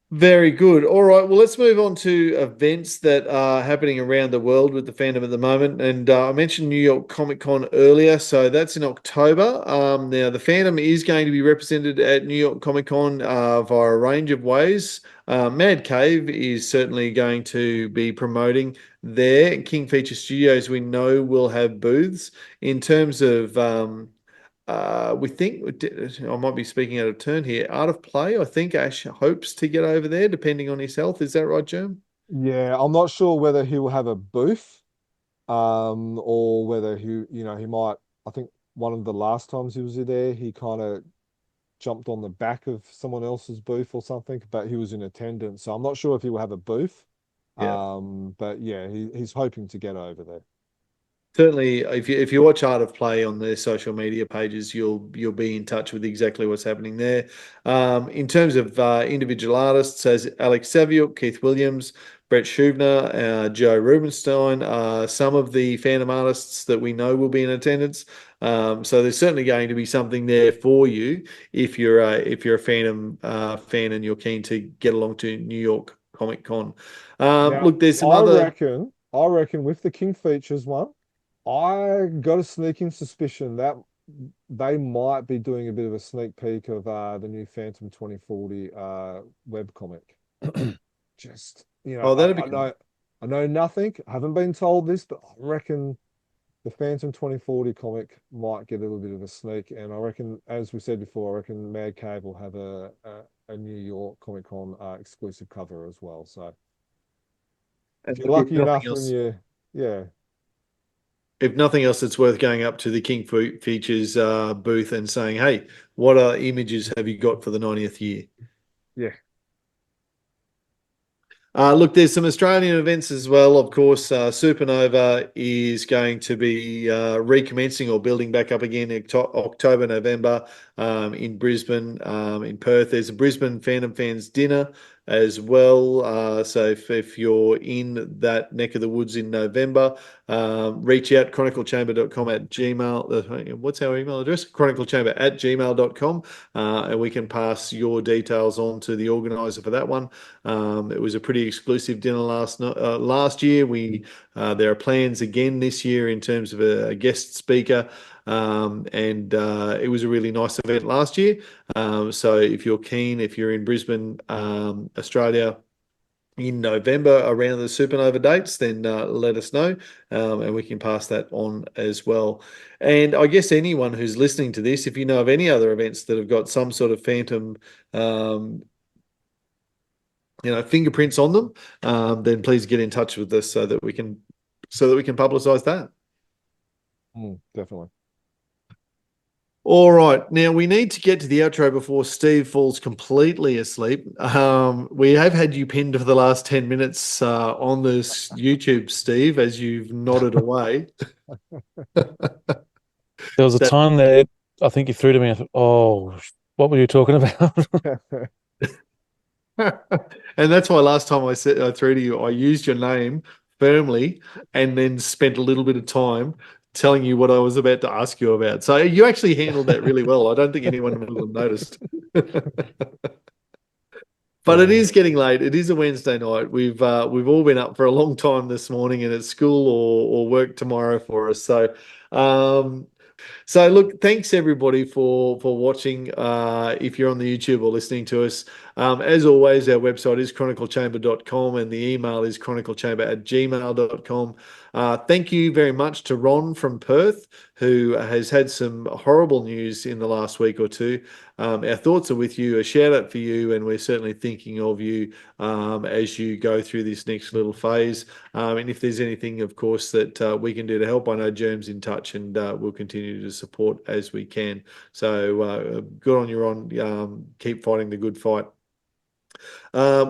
Very good. All right. Well, let's move on to events that are happening around the world with the fandom at the moment. And I mentioned New York Comic Con earlier, so that's in October. Now, the fandom is going to be represented at New York Comic Con via a range of ways. Mad Cave is certainly going to be promoting there. King Feature Studios, we know, will have booths. In terms of we think I might be speaking out of turn here. Art of Play, I think Ash hopes to get over there, depending on his health. Is that right, Jim? Yeah, I'm not sure whether he will have a booth, or whether he might. I think one of the last times he was there, he kind of jumped on the back of someone else's booth or something, but he was in attendance. So I'm not sure if he will have a booth. Yeah. But yeah, he's hoping to get over there. Certainly, if you watch Art of Play on their social media pages, you'll be in touch with exactly what's happening there. In terms of individual artists, as Alex Saviuk, Keith Williams, Brett Schubner, Joe Rubenstein, some of the fandom artists that we know will be in attendance. So there's certainly going to be something there for you if you're a fandom fan and you're keen to get along to New York Comic Con. Now, Look, there's some I other. reckon, I reckon with the King Features one, I got a sneaking suspicion that they might be doing a bit of a sneak peek of the new Phantom 2040 web comic. Just, Oh, that'd be I cool. know nothing. I haven't been told this, but I reckon the Phantom 2040 comic might get a little bit of a sneak. And I reckon, as we said before, I reckon Mad Cave will have a New York Comic Con exclusive cover as well. So if And you're look, if lucky nothing enough and else, yeah, if nothing else, it's worth going up to the King Features booth and saying, "Hey, what images have you got for the 90th year?" yeah, Look, there's some Australian events as well. Of course, Supernova is going to be recommencing or building back up again in October, November in Brisbane, in Perth. There's a Brisbane Phantom Fans dinner as well. So if you're in that neck of the woods in November, reach out, chroniclechamber.com at gmail. What's our email address? chroniclechamber@gmail.com. And we can pass your details on to the organizer for that one. It was a pretty exclusive dinner last year. There are plans again this year in terms of a guest speaker, and it was a really nice event last year. So if you're keen, if you're in Brisbane, Australia, in November around the Supernova dates, then let us know, and we can pass that on as well. And I guess anyone who's listening to this, if you know of any other events that have got some sort of Phantom fingerprints on them, then please get in touch with us so that we can publicize that. Definitely. All right. Now we need to get to the outro before Steve falls completely asleep. We have had you pinned for the last 10 minutes on this YouTube, Steve, as you've nodded away. There was a So- time there, I think you threw to me. I thought, oh, what were you talking about? And that's why last time I threw to you, I used your name firmly and then spent a little bit of time telling you what I was about to ask you about. So you actually handled that really well. I don't think anyone would have noticed. But it is getting late. It is a Wednesday night. We've all been up for a long time this morning, and it's school or work tomorrow for us. So look, thanks everybody for watching. If you're on the YouTube or listening to us, as always, our website is chroniclechamber.com and the email is chroniclechamber@gmail.com. Thank you very much to Ron from Perth, who has had some horrible news in the last week or two. Our thoughts are with you, a shout out for you, and we're certainly thinking of you as you go through this next little phase. And if there's anything, of course, that we can do to help, I know Germ's in touch and we'll continue to support as we can. So good on you, Ron. Keep fighting the good fight.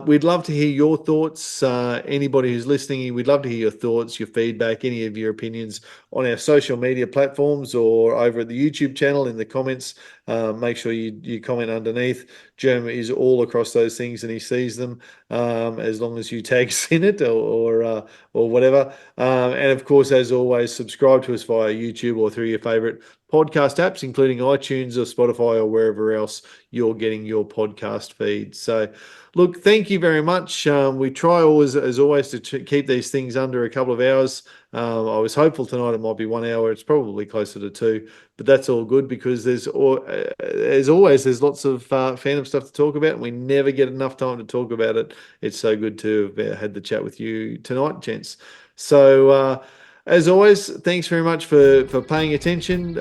We'd love to hear your thoughts. Anybody who's listening, we'd love to hear your thoughts, your feedback, any of your opinions on our social media platforms or over at the YouTube channel in the comments. Make sure you comment underneath. Germ is all across those things and he sees them as long as you tag us in it or whatever. And of course, as always, subscribe to us via YouTube or through your favorite podcast apps, including iTunes or Spotify or wherever else you're getting your podcast feed. So, look, thank you very much. We try always, as always, to keep these things under a couple of hours. I was hopeful tonight it might be 1 hour. It's probably closer to 2, but that's all good because as always, there's lots of fandom stuff to talk about, and we never get enough time to talk about it. It's so good to have had the chat with you tonight, gents. So, as always, thanks very much for paying attention.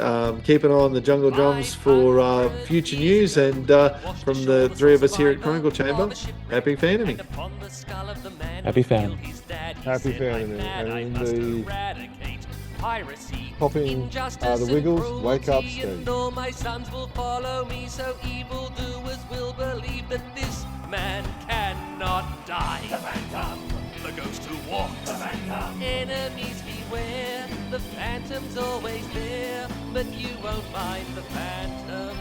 Keep an eye on the Jungle Drums for future news. And from the three of us here at Chronicle Chamber, happy fandoming. Happy fan. Happy fandoming. And the popping the Wiggles, wake up, Steve. All my sons will follow me, so evildoers will believe that this man cannot die. The Phantom, the ghost who walks. The Phantom. Enemies beware, the Phantom's always there, but you won't find the Phantom